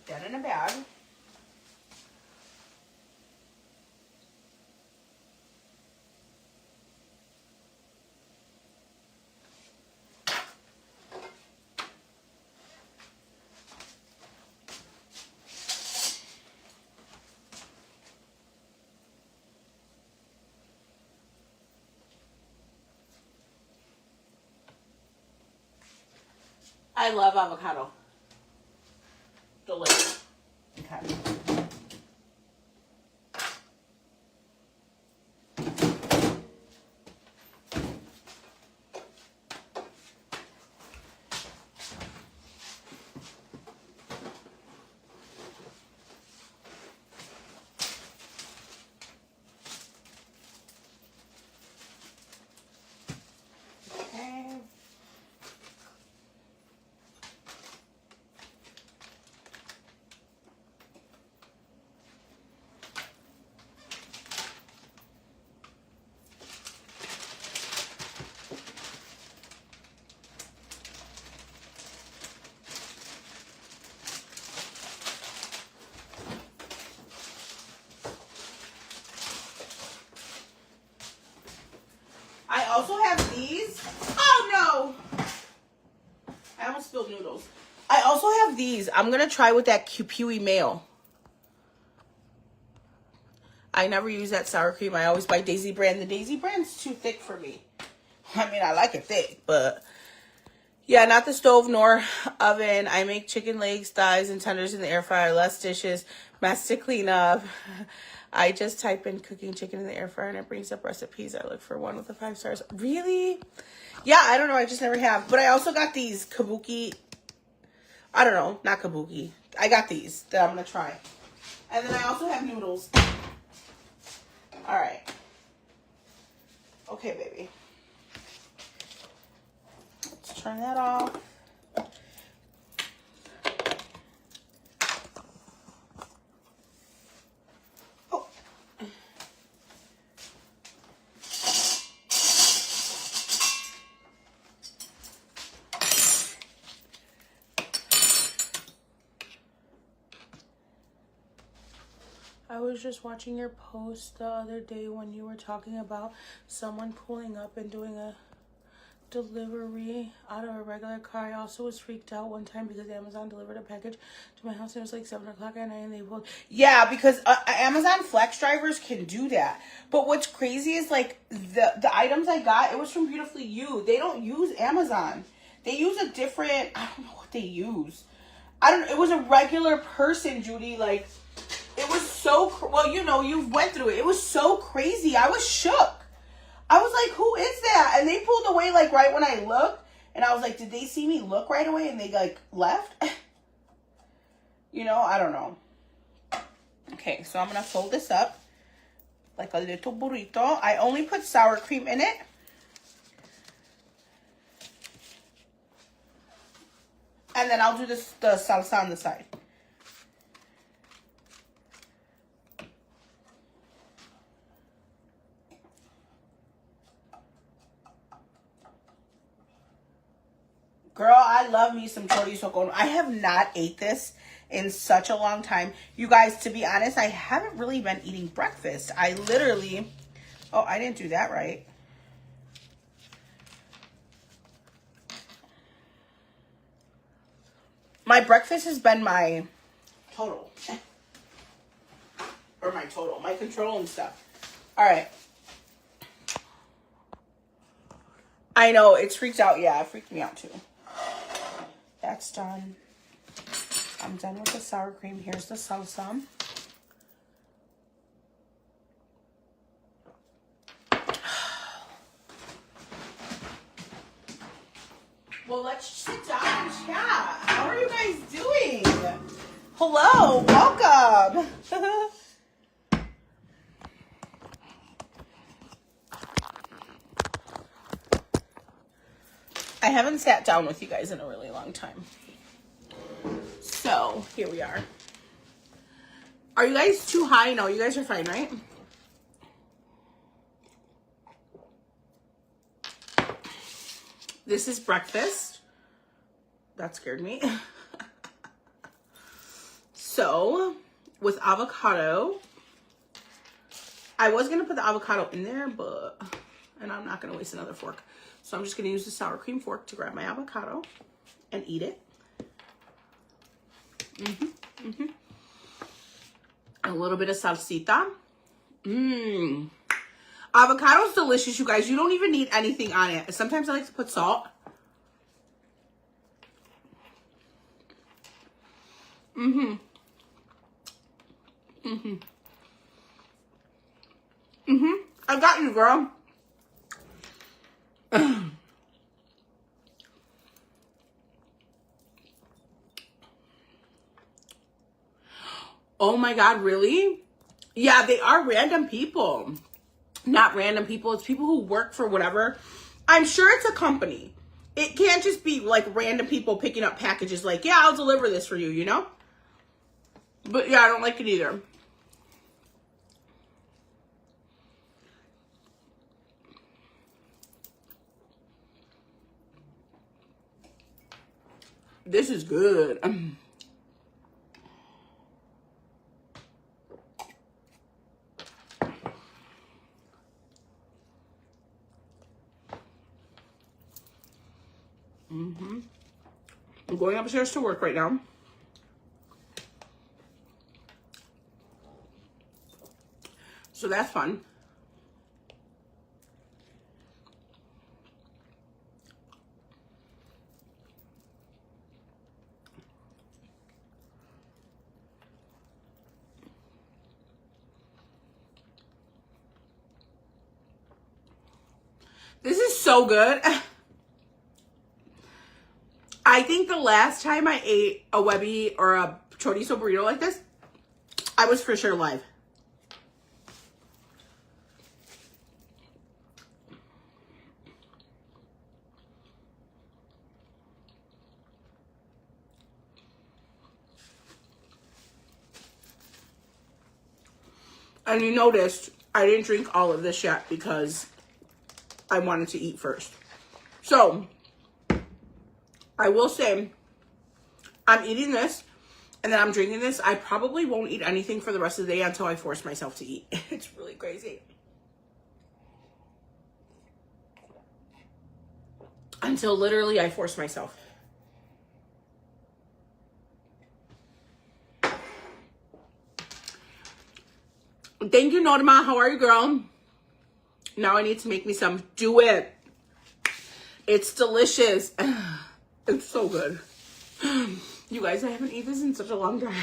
Put that in a bag. I love avocado. Delicious. Okay. I also have these. Oh no! I almost spilled noodles. I also have these. I'm gonna try with that Cupuy mayo. I never use that sour cream. I always buy Daisy brand. The Daisy brand's too thick for me. I mean, I like it thick, but yeah, not the stove nor oven. I make chicken legs, thighs, and tenders in the air fryer. Less dishes, mess to clean up. I just type in cooking chicken in the air fryer and it brings up recipes. I look for one with the 5 stars. Really? Yeah, I don't know. I just never have. But I also got these kabuki. I don't know. Not kabuki. I got these that I'm going to try. And then I also have noodles. All right. Okay, baby. Let's turn that off. I was just watching your post the other day when you were talking about someone pulling up and doing a delivery out of a regular car. I also was freaked out one time because Amazon delivered a package to my house and it was like 7 o'clock at night and they pulled. Yeah, because Amazon Flex drivers can do that. But what's crazy is like the items I got, it was from Beautifully You. They don't use Amazon. They use a different, I don't know what they use. It was a regular person, Judy, like. It was so, well, you know, you went through it. It was so crazy. I was shook. I was like, who is that? And they pulled away, like, right when I looked. And I was like, did they see me look right away? And they, like, left? You know, I don't know. Okay, so I'm going to fold this up like a little burrito. I only put sour cream in it. And then I'll do the salsa on the side. Girl, I love me some chorizo con. I have not ate this in such a long time. You guys, to be honest, I haven't really been eating breakfast. I literally... Oh, I didn't do that right. My breakfast has been my total. Or my control and stuff. All right. I know, it's freaked out. Yeah, it freaked me out too. That's done. I'm done with the sour cream. Here's the salsa. Well, let's sit down and chat. How are you guys doing? Hello, welcome. I haven't sat down with you guys in a really long time. So, here we are. Are you guys too high? No, you guys are fine, right? This is breakfast. That scared me. So, with avocado. I was going to put the avocado in there, and I'm not going to waste another fork. So I'm just going to use the sour cream fork to grab my avocado and eat it. A little bit of salsita. Avocado's delicious, you guys. You don't even need anything on it. Sometimes I like to put salt. Mm-hmm. Mm-hmm. Mm-hmm. I got you, girl. Oh my God, really? Yeah, they are random people. Not random people. It's people who work for whatever. I'm sure it's a company. It can't just be like random people picking up packages like, yeah, I'll deliver this for you, you know? But yeah, I don't like it either. This is good. Mm-hmm. I'm going upstairs to work right now. So that's fun. This is so good. I think the last time I ate a Webby or a chorizo burrito like this, I was for sure live. And you noticed I didn't drink all of this yet because I wanted to eat first. So, I will say, I'm eating this and then I'm drinking this. I probably won't eat anything for the rest of the day until I force myself to eat. It's really crazy. Until literally I force myself. Thank you, Norma. How are you, girl? Now I need to make me some. Do it. It's delicious. It's so good. You guys, I haven't eaten this in such a long time.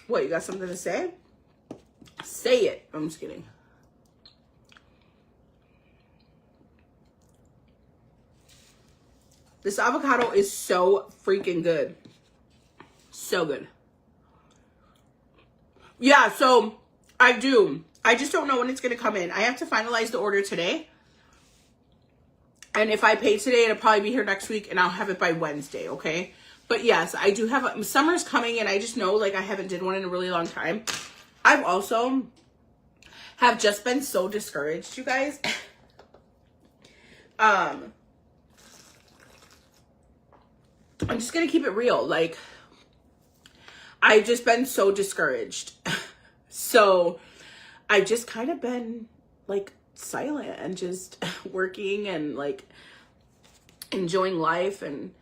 What, you got something to say? Say it. I'm just kidding. This avocado is so freaking good. So good. Yeah, so I do. I just don't know when it's going to come in. I have to finalize the order today. And if I pay today, it'll probably be here next week and I'll have it by Wednesday, okay? But yes, I do have, summer's coming and I just know like I haven't did one in a really long time. I've also have just been so discouraged, you guys. I'm just going to keep it real. Like, I've just been so discouraged. So I've just kind of been like silent and just working and like enjoying life, and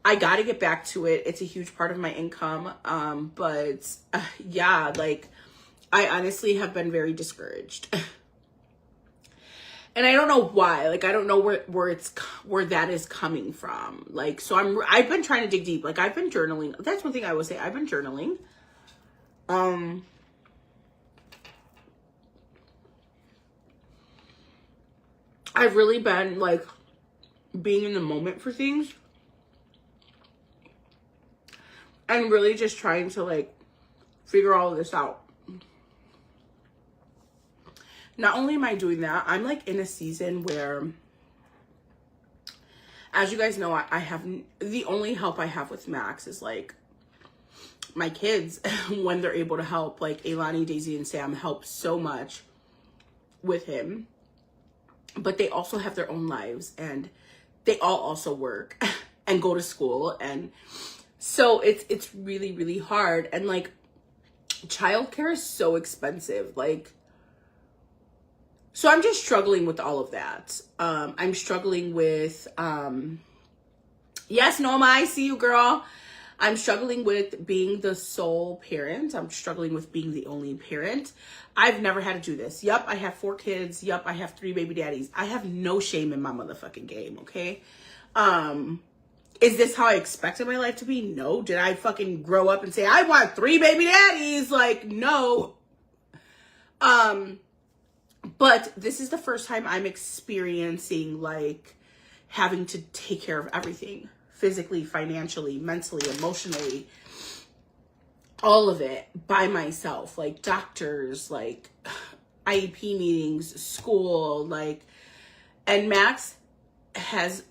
I got to get back to it. It's a huge part of my income. But yeah, like I honestly have been very discouraged. And I don't know why. Like, I don't know where that is coming from. Like, so I've been trying to dig deep. Like, I've been journaling. That's one thing I would say. I've been journaling. I've really been like being in the moment for things. And really just trying to like figure all of this out. Not only am I doing that, I'm like in a season where, as you guys know, I have, the only help I have with Max is like my kids when they're able to help. Like Ailani, Daisy, and Sam help so much with him. But they also have their own lives and they all also work and go to school. And so it's really, really hard. And like childcare is so expensive. Like, so I'm just struggling with all of that. I'm struggling with, yes, Norma, I see you, girl. I'm struggling with being the sole parent. I'm struggling with being the only parent. I've never had to do this. Yup, I have 4 kids. Yup, I have 3 baby daddies. I have no shame in my motherfucking game, okay? Is this how I expected my life to be? No. Did I fucking grow up and say, I want 3 baby daddies? Like, no. But this is the first time I'm experiencing, like, having to take care of everything. Physically, financially, mentally, emotionally. All of it by myself. Like, doctors, like, IEP meetings, school, like, and Max has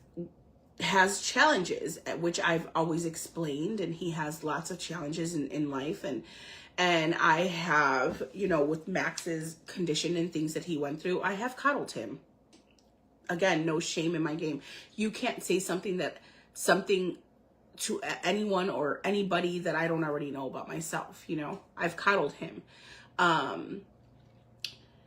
challenges, which I've always explained, and he has lots of challenges in life, and I have, you know, with Max's condition and things that he went through, I have coddled him. Again, no shame in my game. You can't say something to anyone or anybody that I don't already know about myself, you know. I've coddled him.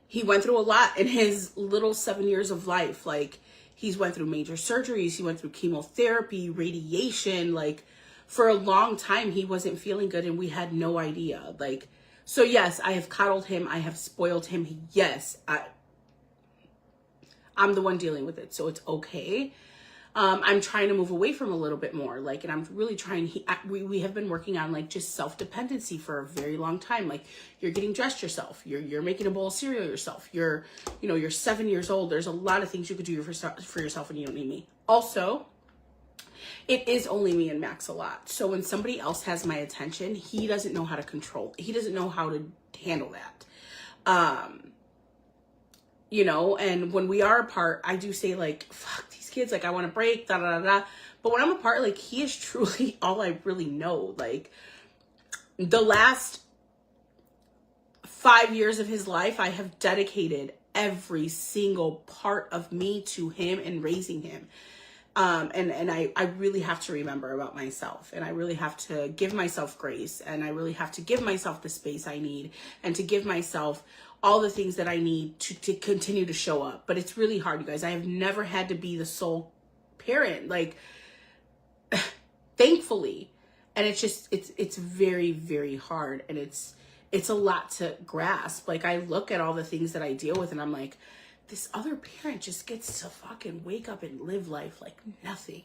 He went through a lot in his little 7 years of life. Like, he's went through major surgeries. He went through chemotherapy, radiation. Like, for a long time, he wasn't feeling good, and we had no idea. Like, so yes, I have coddled him. I have spoiled him. Yes, I'm the one dealing with it, so it's okay. I'm trying to move away from a little bit more, like, and I'm really trying, we have been working on, like, just self-dependency for a very long time. Like, you're getting dressed yourself, you're making a bowl of cereal yourself, you're 7 years old. There's a lot of things you could do for yourself, and you don't need me. Also, it is only me and Max a lot. So when somebody else has my attention, he doesn't know how to control, he doesn't know how to handle that. You know, and when we are apart, I do say, like, fuck these kids, like, I want to break, da da da da. But when I'm apart, like, he is truly all I really know. Like, the last 5 years of his life, I have dedicated every single part of me to him and raising him. And I really have to remember about myself, and I really have to give myself grace, and I really have to give myself the space I need, and to give myself all the things that I need to continue to show up. But it's really hard, you guys. I have never had to be the sole parent, like, thankfully. And it's just, it's very, very hard. And it's a lot to grasp. Like, I look at all the things that I deal with, and I'm like, this other parent just gets to fucking wake up and live life like nothing.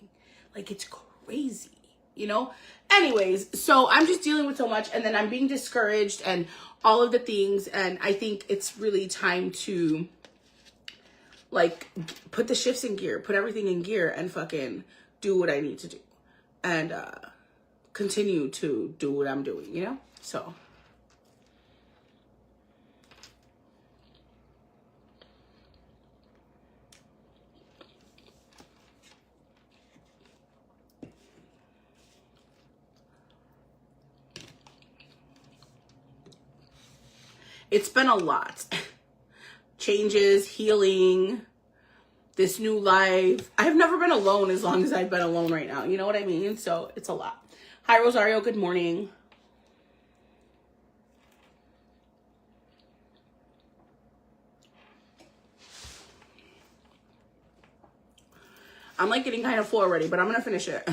Like, it's crazy, you know? Anyways, so I'm just dealing with so much, and then I'm being discouraged and all of the things. And I think it's really time to, like, put the shifts in gear, put everything in gear, and fucking do what I need to do, and continue to do what I'm doing, you know? So it's been a lot. Changes, healing, this new life. I have never been alone as long as I've been alone right now. You know what I mean? So it's a lot. Hi, Rosario. Good morning. I'm, like, getting kind of full already, but I'm going to finish it.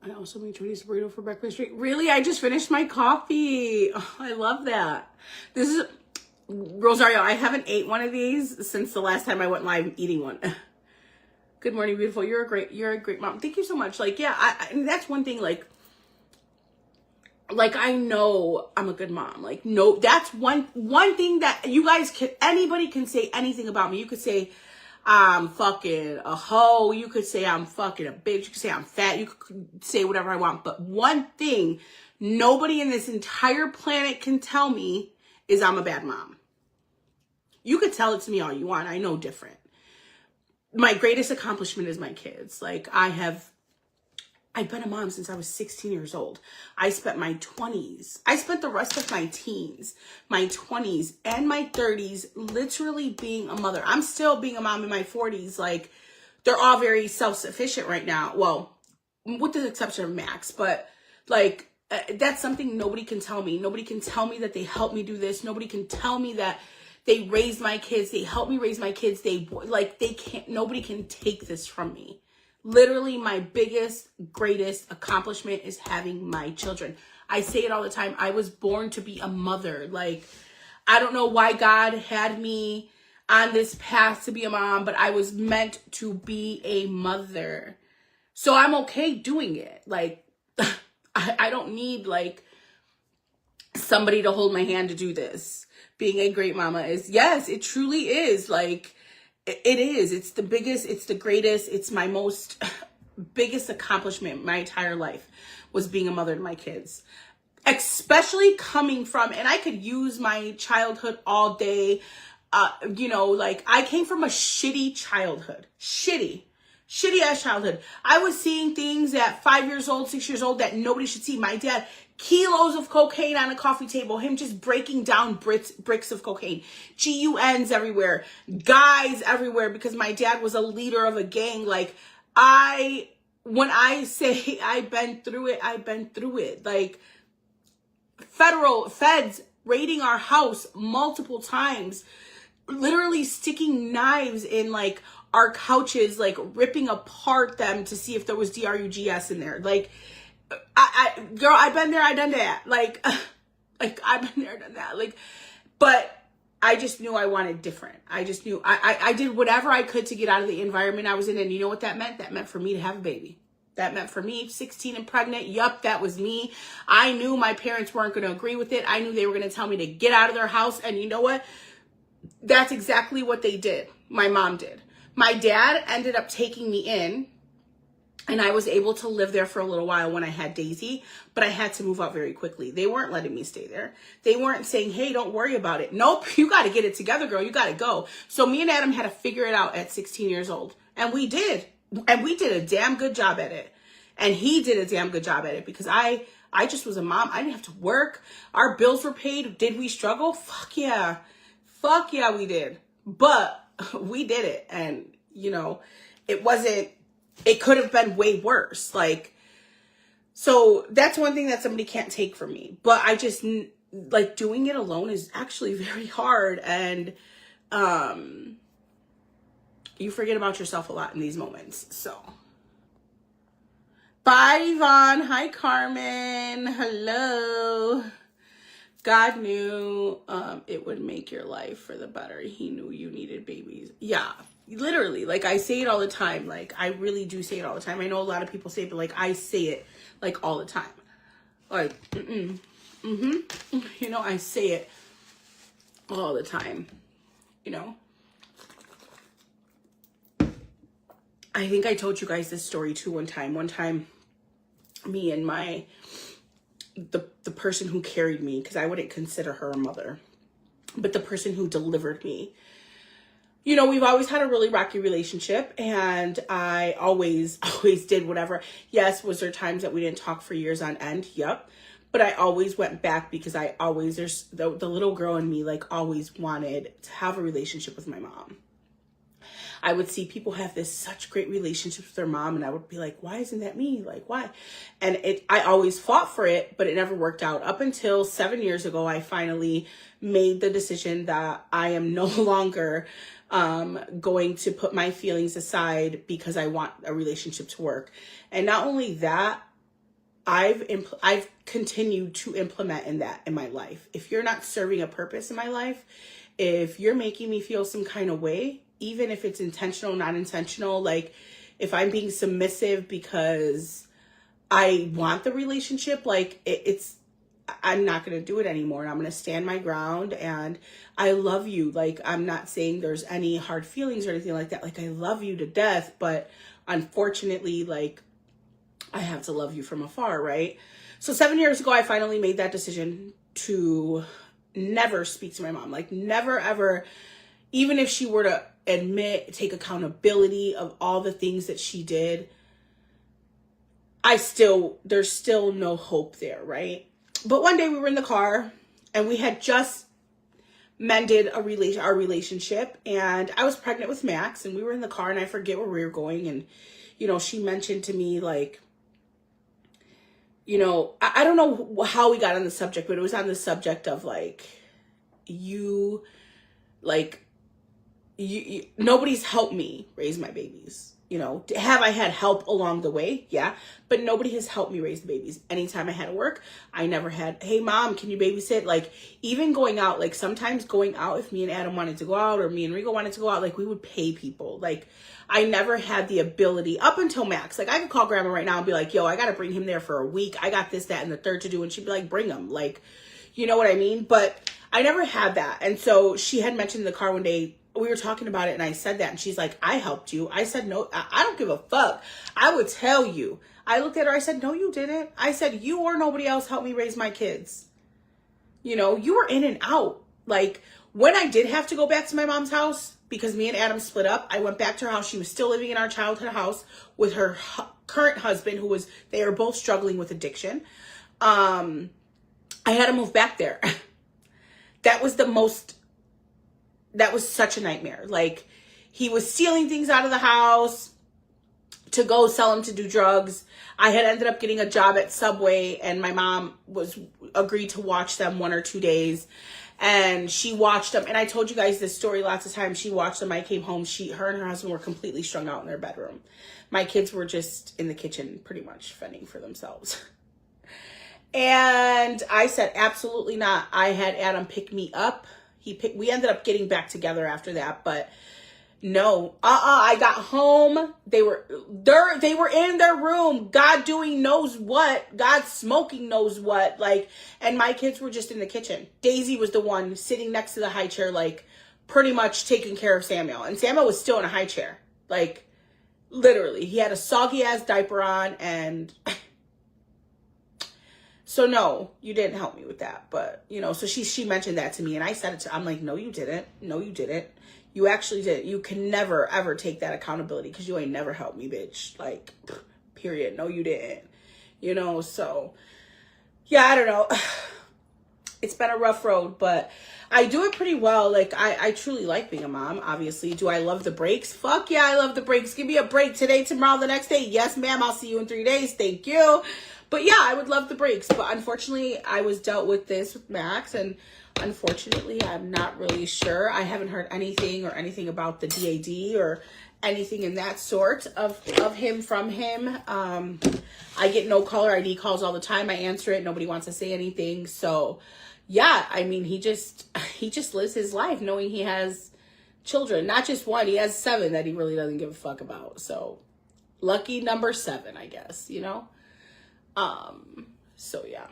I also made Chinese burrito for breakfast. Really? I just finished my coffee. Oh, I love that. This is, Rosario, I haven't ate one of these since the last time I went live eating one. Good morning, beautiful. You're a great mom. Thank you so much. Like, yeah, and that's one thing, like, I know I'm a good mom. Like, no, that's one thing that you guys anybody can say anything about me. You could say I'm fucking a hoe. You could say I'm fucking a bitch. You could say I'm fat. You could say whatever I want. But one thing nobody in this entire planet can tell me is I'm a bad mom. You could tell it to me all you want. I know different. My greatest accomplishment is my kids. Like, I've been a mom since I was 16 years old. I spent my 20s. I spent the rest of my teens, my 20s, and my 30s literally being a mother. I'm still being a mom in my 40s. Like, they're all very self-sufficient right now. Well, with the exception of Max. But, like, that's something nobody can tell me. Nobody can tell me that they helped me do this. Nobody can tell me that They raised my kids. They helped me raise my kids. Nobody can take this from me. Literally, my biggest, greatest accomplishment is having my children. I say it all the time. I was born to be a mother. Like, I don't know why God had me on this path to be a mom, but I was meant to be a mother. So I'm okay doing it. Like, I don't need, like, somebody to hold my hand to do this. Being a great mama is, yes, it truly is. Like, it is. It's the biggest, it's the greatest, it's my most biggest accomplishment my entire life was being a mother to my kids. Especially coming from, and I could use my childhood all day. Like, I came from a shitty childhood. Shitty ass childhood. I was seeing things at 5 years old, 6 years old that nobody should see. My dad, kilos of cocaine on a coffee table, him just breaking down bricks of cocaine, GUNs everywhere, guys everywhere, because my dad was a leader of a gang. Like, when I say I've been through it. Like, feds raiding our house multiple times, literally sticking knives in, like, our couches, like, ripping apart them to see if there was DRUGS in there. Like, girl, I've been there, I've done that. Like, I've been there, done that. Like, but I just knew I wanted different. I just knew I did whatever I could to get out of the environment I was in. And you know what that meant? That meant for me to have a baby. That meant for me, 16 and pregnant. Yup, that was me. I knew my parents weren't going to agree with it. I knew they were going to tell me to get out of their house. And you know what? That's exactly what they did. My mom did. My dad ended up taking me in, and I was able to live there for a little while when I had Daisy, but I had to move out very quickly. They weren't letting me stay there. They weren't saying, hey, don't worry about it. Nope, you got to get it together, girl. You got to go. So me and Adam had to figure it out at 16 years old. And we did. And we did a damn good job at it. And he did a damn good job at it because I just was a mom. I didn't have to work. Our bills were paid. Did we struggle? Fuck yeah. Fuck yeah, we did. But we did it. And, it could have been way worse. Like, so that's one thing that somebody can't take from me. But I just, like, doing it alone is actually very hard. And you forget about yourself a lot in these moments. So, bye, Yvonne. Hi, Carmen. Hello. God knew it would make your life for the better. He knew you needed babies. Yeah, literally. Like, I say it all the time. Like, I really do say it all the time. I know a lot of people say it, but, like, I say it, like, all the time. Like, I say it all the time, I think I told you guys this story, too, one time. One time, me and the person who carried me, because I wouldn't consider her a mother, but the person who delivered me, we've always had a really rocky relationship, and I always did whatever. Yes, was there times that we didn't talk for years on end? Yep. But I always went back because there's the little girl in me, like, always wanted to have a relationship with my mom. I would see people have such great relationships with their mom, and I would be like, why isn't that me? Like, why? And I always fought for it, but it never worked out. Up until 7 years ago, I finally made the decision that I am no longer going to put my feelings aside because I want a relationship to work. And not only that, I've continued to implement in my life. If you're not serving a purpose in my life, if you're making me feel some kind of way, even if it's intentional, not intentional, like, if I'm being submissive because I want the relationship, like, I'm not going to do it anymore. And I'm going to stand my ground, and I love you. Like, I'm not saying there's any hard feelings or anything like that. Like, I love you to death, but unfortunately, like, I have to love you from afar, right? So 7 years ago, I finally made that decision to never speak to my mom. Like, never, ever, even if she were to take accountability of all the things that she did, there's still no hope there, right? But one day we were in the car, and we had just mended our relationship, and I was pregnant with Max, and we were in the car, and I forget where we were going, and she mentioned to me, like, I don't know how we got on the subject, but it was on the subject of, like, you like, nobody's helped me raise my babies. You know, have I had help along the way? Yeah. But nobody has helped me raise the babies. Anytime I had to work, I never had, hey, mom, can you babysit? Like, even going out, like, sometimes going out, if me and Adam wanted to go out or me and Rico wanted to go out, like, we would pay people. Like, I never had the ability up until Max. Like, I could call grandma right now and be like, yo, I got to bring him there for a week. I got this, that, and the third to do. And she'd be like, bring him. Like, you know what I mean? But I never had that. And so she had mentioned in the car one day, we were talking about it and I said that and she's like, I helped you. I said, no, I don't give a fuck. I would tell you. I looked at her. I said, no, you didn't. I said, you or nobody else helped me raise my kids. You know, you were in and out. Like, when I did have to go back to my mom's house because me and Adam split up, I went back to her house. She was still living in our childhood house with her current husband they were both struggling with addiction. I had to move back there. That was such a nightmare. Like, he was stealing things out of the house to go sell them to do drugs. I had ended up getting a job at Subway and my mom agreed to watch them 1 or 2 days. And she watched them. And I told you guys this story lots of times. She watched them. I came home. Her and her husband were completely strung out in their bedroom. My kids were just in the kitchen pretty much fending for themselves. And I said, absolutely not. I had Adam pick me up. We ended up getting back together after that, but no, I got home. They were in their room. God doing knows what. God smoking knows what. Like, and my kids were just in the kitchen. Daisy was the one sitting next to the high chair, like pretty much taking care of Samuel. And Samuel was still in a high chair. Like, literally, he had a soggy ass diaper on and so no, you didn't help me with that. But, you know, so she mentioned that to me and I said it to her. I'm like, no, you didn't. No, you didn't. You actually did. You can never, ever take that accountability because you ain't never helped me, bitch. Like, period. No, you didn't. You know, so, yeah, I don't know. It's been a rough road, but I do it pretty well. Like, I truly like being a mom, obviously. Do I love the breaks? Fuck yeah, I love the breaks. Give me a break today, tomorrow, the next day. Yes, ma'am, I'll see you in 3 days. Thank you. But yeah, I would love the breaks. But unfortunately, I was dealt with this with Max. And unfortunately, I'm not really sure. I haven't heard anything about the DAD or anything in that sort of him from him. I get no caller ID calls all the time. I answer it. Nobody wants to say anything. So yeah, I mean, he just lives his life knowing he has children. Not just one. He has 7 that he really doesn't give a fuck about. So lucky number 7, I guess, you know? So yeah.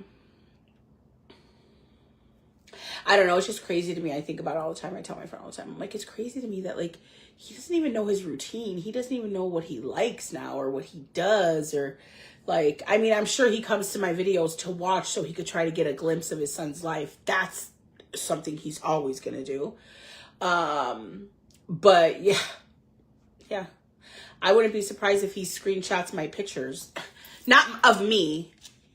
I don't know. It's just crazy to me. I think about it all the time. I tell my friend all the time. I'm like, it's crazy to me that, like, he doesn't even know his routine. He doesn't even know what he likes now or what he does or, like, I mean, I'm sure he comes to my videos to watch so he could try to get a glimpse of his son's life. That's something he's always going to do. But yeah. I wouldn't be surprised if he screenshots my pictures. Not of me.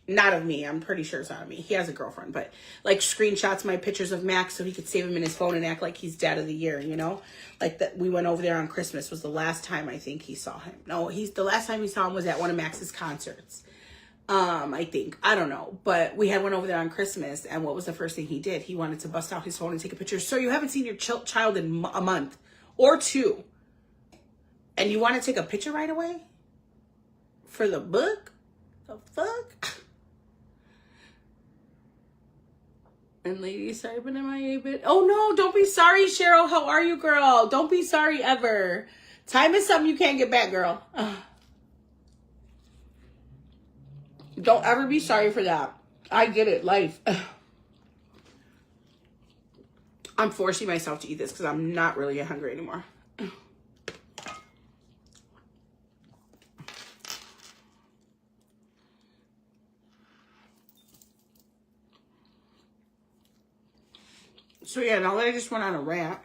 I'm pretty sure it's not of me. He has a girlfriend, but like screenshots my pictures of Max so he could save him in his phone and act like he's dad of the year, you know? Like that we went over there on Christmas was the last time I think he saw him. No, the last time he saw him was at one of Max's concerts. I think. I don't know. But we went over there on Christmas and what was the first thing he did? He wanted to bust out his phone and take a picture. Sir, you haven't seen your child in a month or 2. And you want to take a picture right away? For the book? The fuck? And lady, sorry, but MIA bit. Oh no, don't be sorry, Cheryl. How are you, girl? Don't be sorry ever. Time is something you can't get back, girl. Ugh. Don't ever be sorry for that. I get it, life. Ugh. I'm forcing myself to eat this because I'm not really hungry anymore. So yeah, now that I just went on a rant,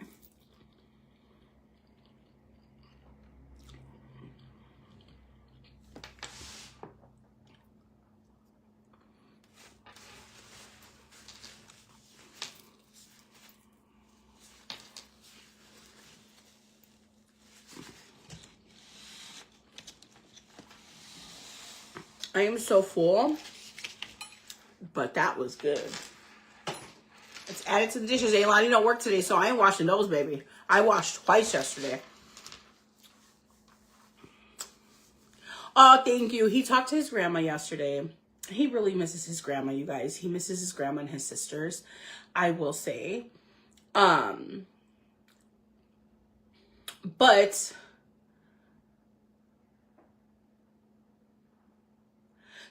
I am so full, but that was good. It's Add it to the dishes. Ailani don't work today, so I ain't washing those, baby. I washed twice yesterday. Oh, thank you. He talked to his grandma yesterday. He really misses his grandma, you guys. He misses his grandma and his sisters, I will say. But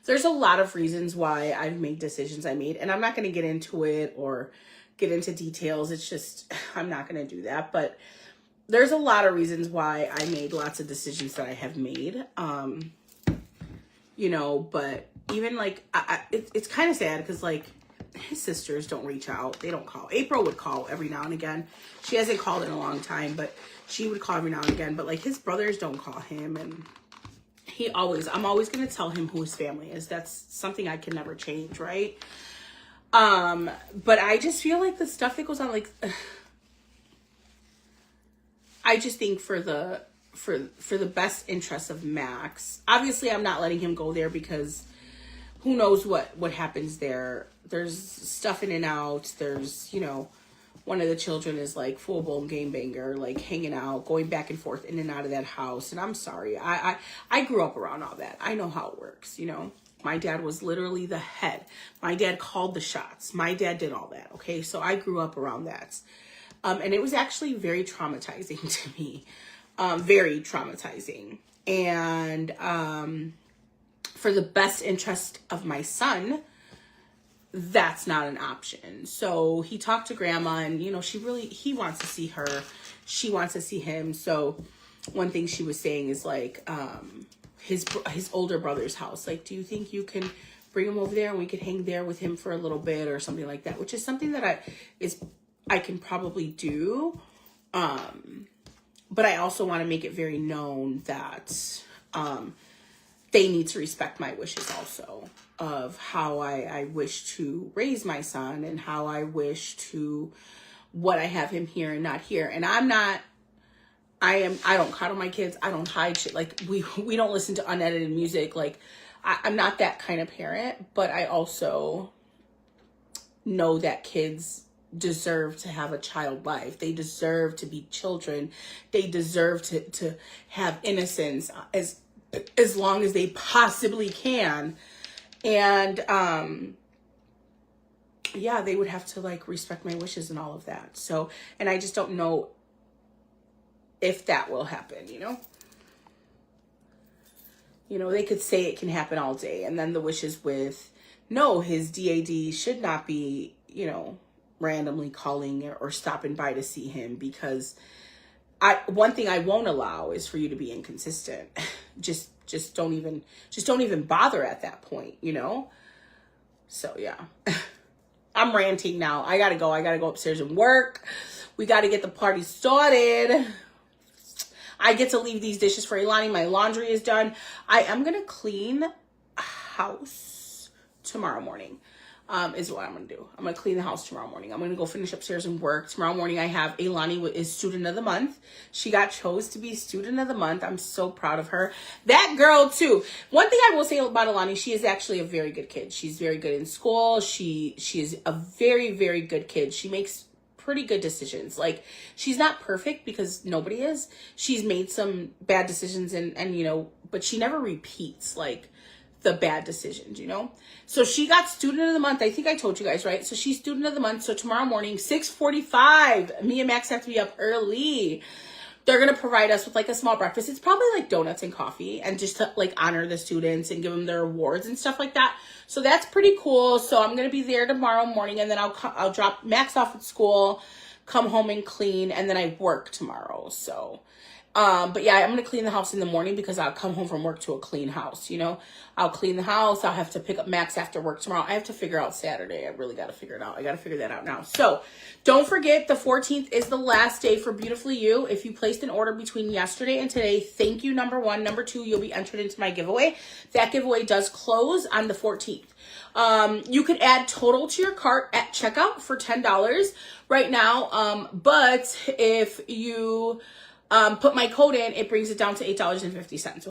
there's a lot of reasons why I've made decisions I made, and I'm not going to get into it or get into details. It's just, I'm not going to do that. But there's a lot of reasons why I made lots of decisions that I have made. You know, but even like, it's kind of sad because like his sisters don't reach out. They don't call. April would call every now and again. She hasn't called in a long time, but she would call every now and again. But like his brothers don't call him, and I'm always going to tell him who his family is. That's something I can never change, right? But I just feel like the stuff that goes on, like, I just think for the best interest of Max, obviously I'm not letting him go there because who knows what happens there. There's stuff in and out. There's, you know, one of the children is like full blown game banger, like hanging out, going back and forth in and out of that house. And I'm sorry, I grew up around all that. I know how it works, you know. My dad was literally the head. My dad called the shots. My dad did all that. Okay, so I grew up around that, and it was actually very traumatizing to me. Very traumatizing. And for the best interest of my son, that's not an option. So he talked to grandma, and you know, he wants to see her, she wants to see him. So one thing she was saying is like his older brother's house, like, do you think you can bring him over there and we could hang there with him for a little bit or something like that, which is something that I can probably do. But I also want to make it very known that they need to respect my wishes also, of how I wish to raise my son and how I wish to, what I have him here and not here. And I don't coddle my kids. I don't hide shit. Like we don't listen to unedited music. Like I'm not that kind of parent, but I also know that kids deserve to have a child life. They deserve to be children. They deserve to have innocence as long as they possibly can. And yeah, they would have to like respect my wishes and all of that. So, and I just don't know if that will happen, you know? You know, they could say it can happen all day, and then the wishes with, no, his DAD should not be, you know, randomly calling or stopping by to see him, because one thing I won't allow is for you to be inconsistent. just don't even bother at that point, you know? So yeah. I'm ranting now. I gotta go upstairs and work. We gotta get the party started. I get to leave these dishes for Ilani. My laundry is done. I am gonna clean a house tomorrow morning. Is what I'm gonna do. I'm gonna clean the house tomorrow morning. I'm gonna go finish upstairs and work. Tomorrow morning I have Ailani is student of the month. She got chose to be student of the month. I'm so proud of her. That girl too. One thing I will say about Ailani, she is actually a very good kid. She's very good in school. She is a very, very good kid. She makes pretty good decisions. Like, she's not perfect because nobody is. She's made some bad decisions and you know, but she never repeats like the bad decisions, you know? So she got student of the month. I think I told you guys, right? So she's student of the month. So tomorrow morning, 6:45, me and Max have to be up early. They're going to provide us with like a small breakfast. It's probably like donuts and coffee, and just to like honor the students and give them their awards and stuff like that. So that's pretty cool. So I'm going to be there tomorrow morning, and then I'll drop Max off at school, come home and clean, and then I work tomorrow. So but yeah, I'm going to clean the house in the morning because I'll come home from work to a clean house, you know? I'll clean the house. I'll have to pick up Max after work tomorrow. I have to figure out Saturday. I really got to figure it out. I got to figure that out now. So don't forget, the 14th is the last day for Beautifully You. If you placed an order between yesterday and today, thank you, number one. Number two, you'll be entered into my giveaway. That giveaway does close on the 14th. You could add total to your cart at checkout for $10 right now. But if you put my code in, it brings it down to $8.50.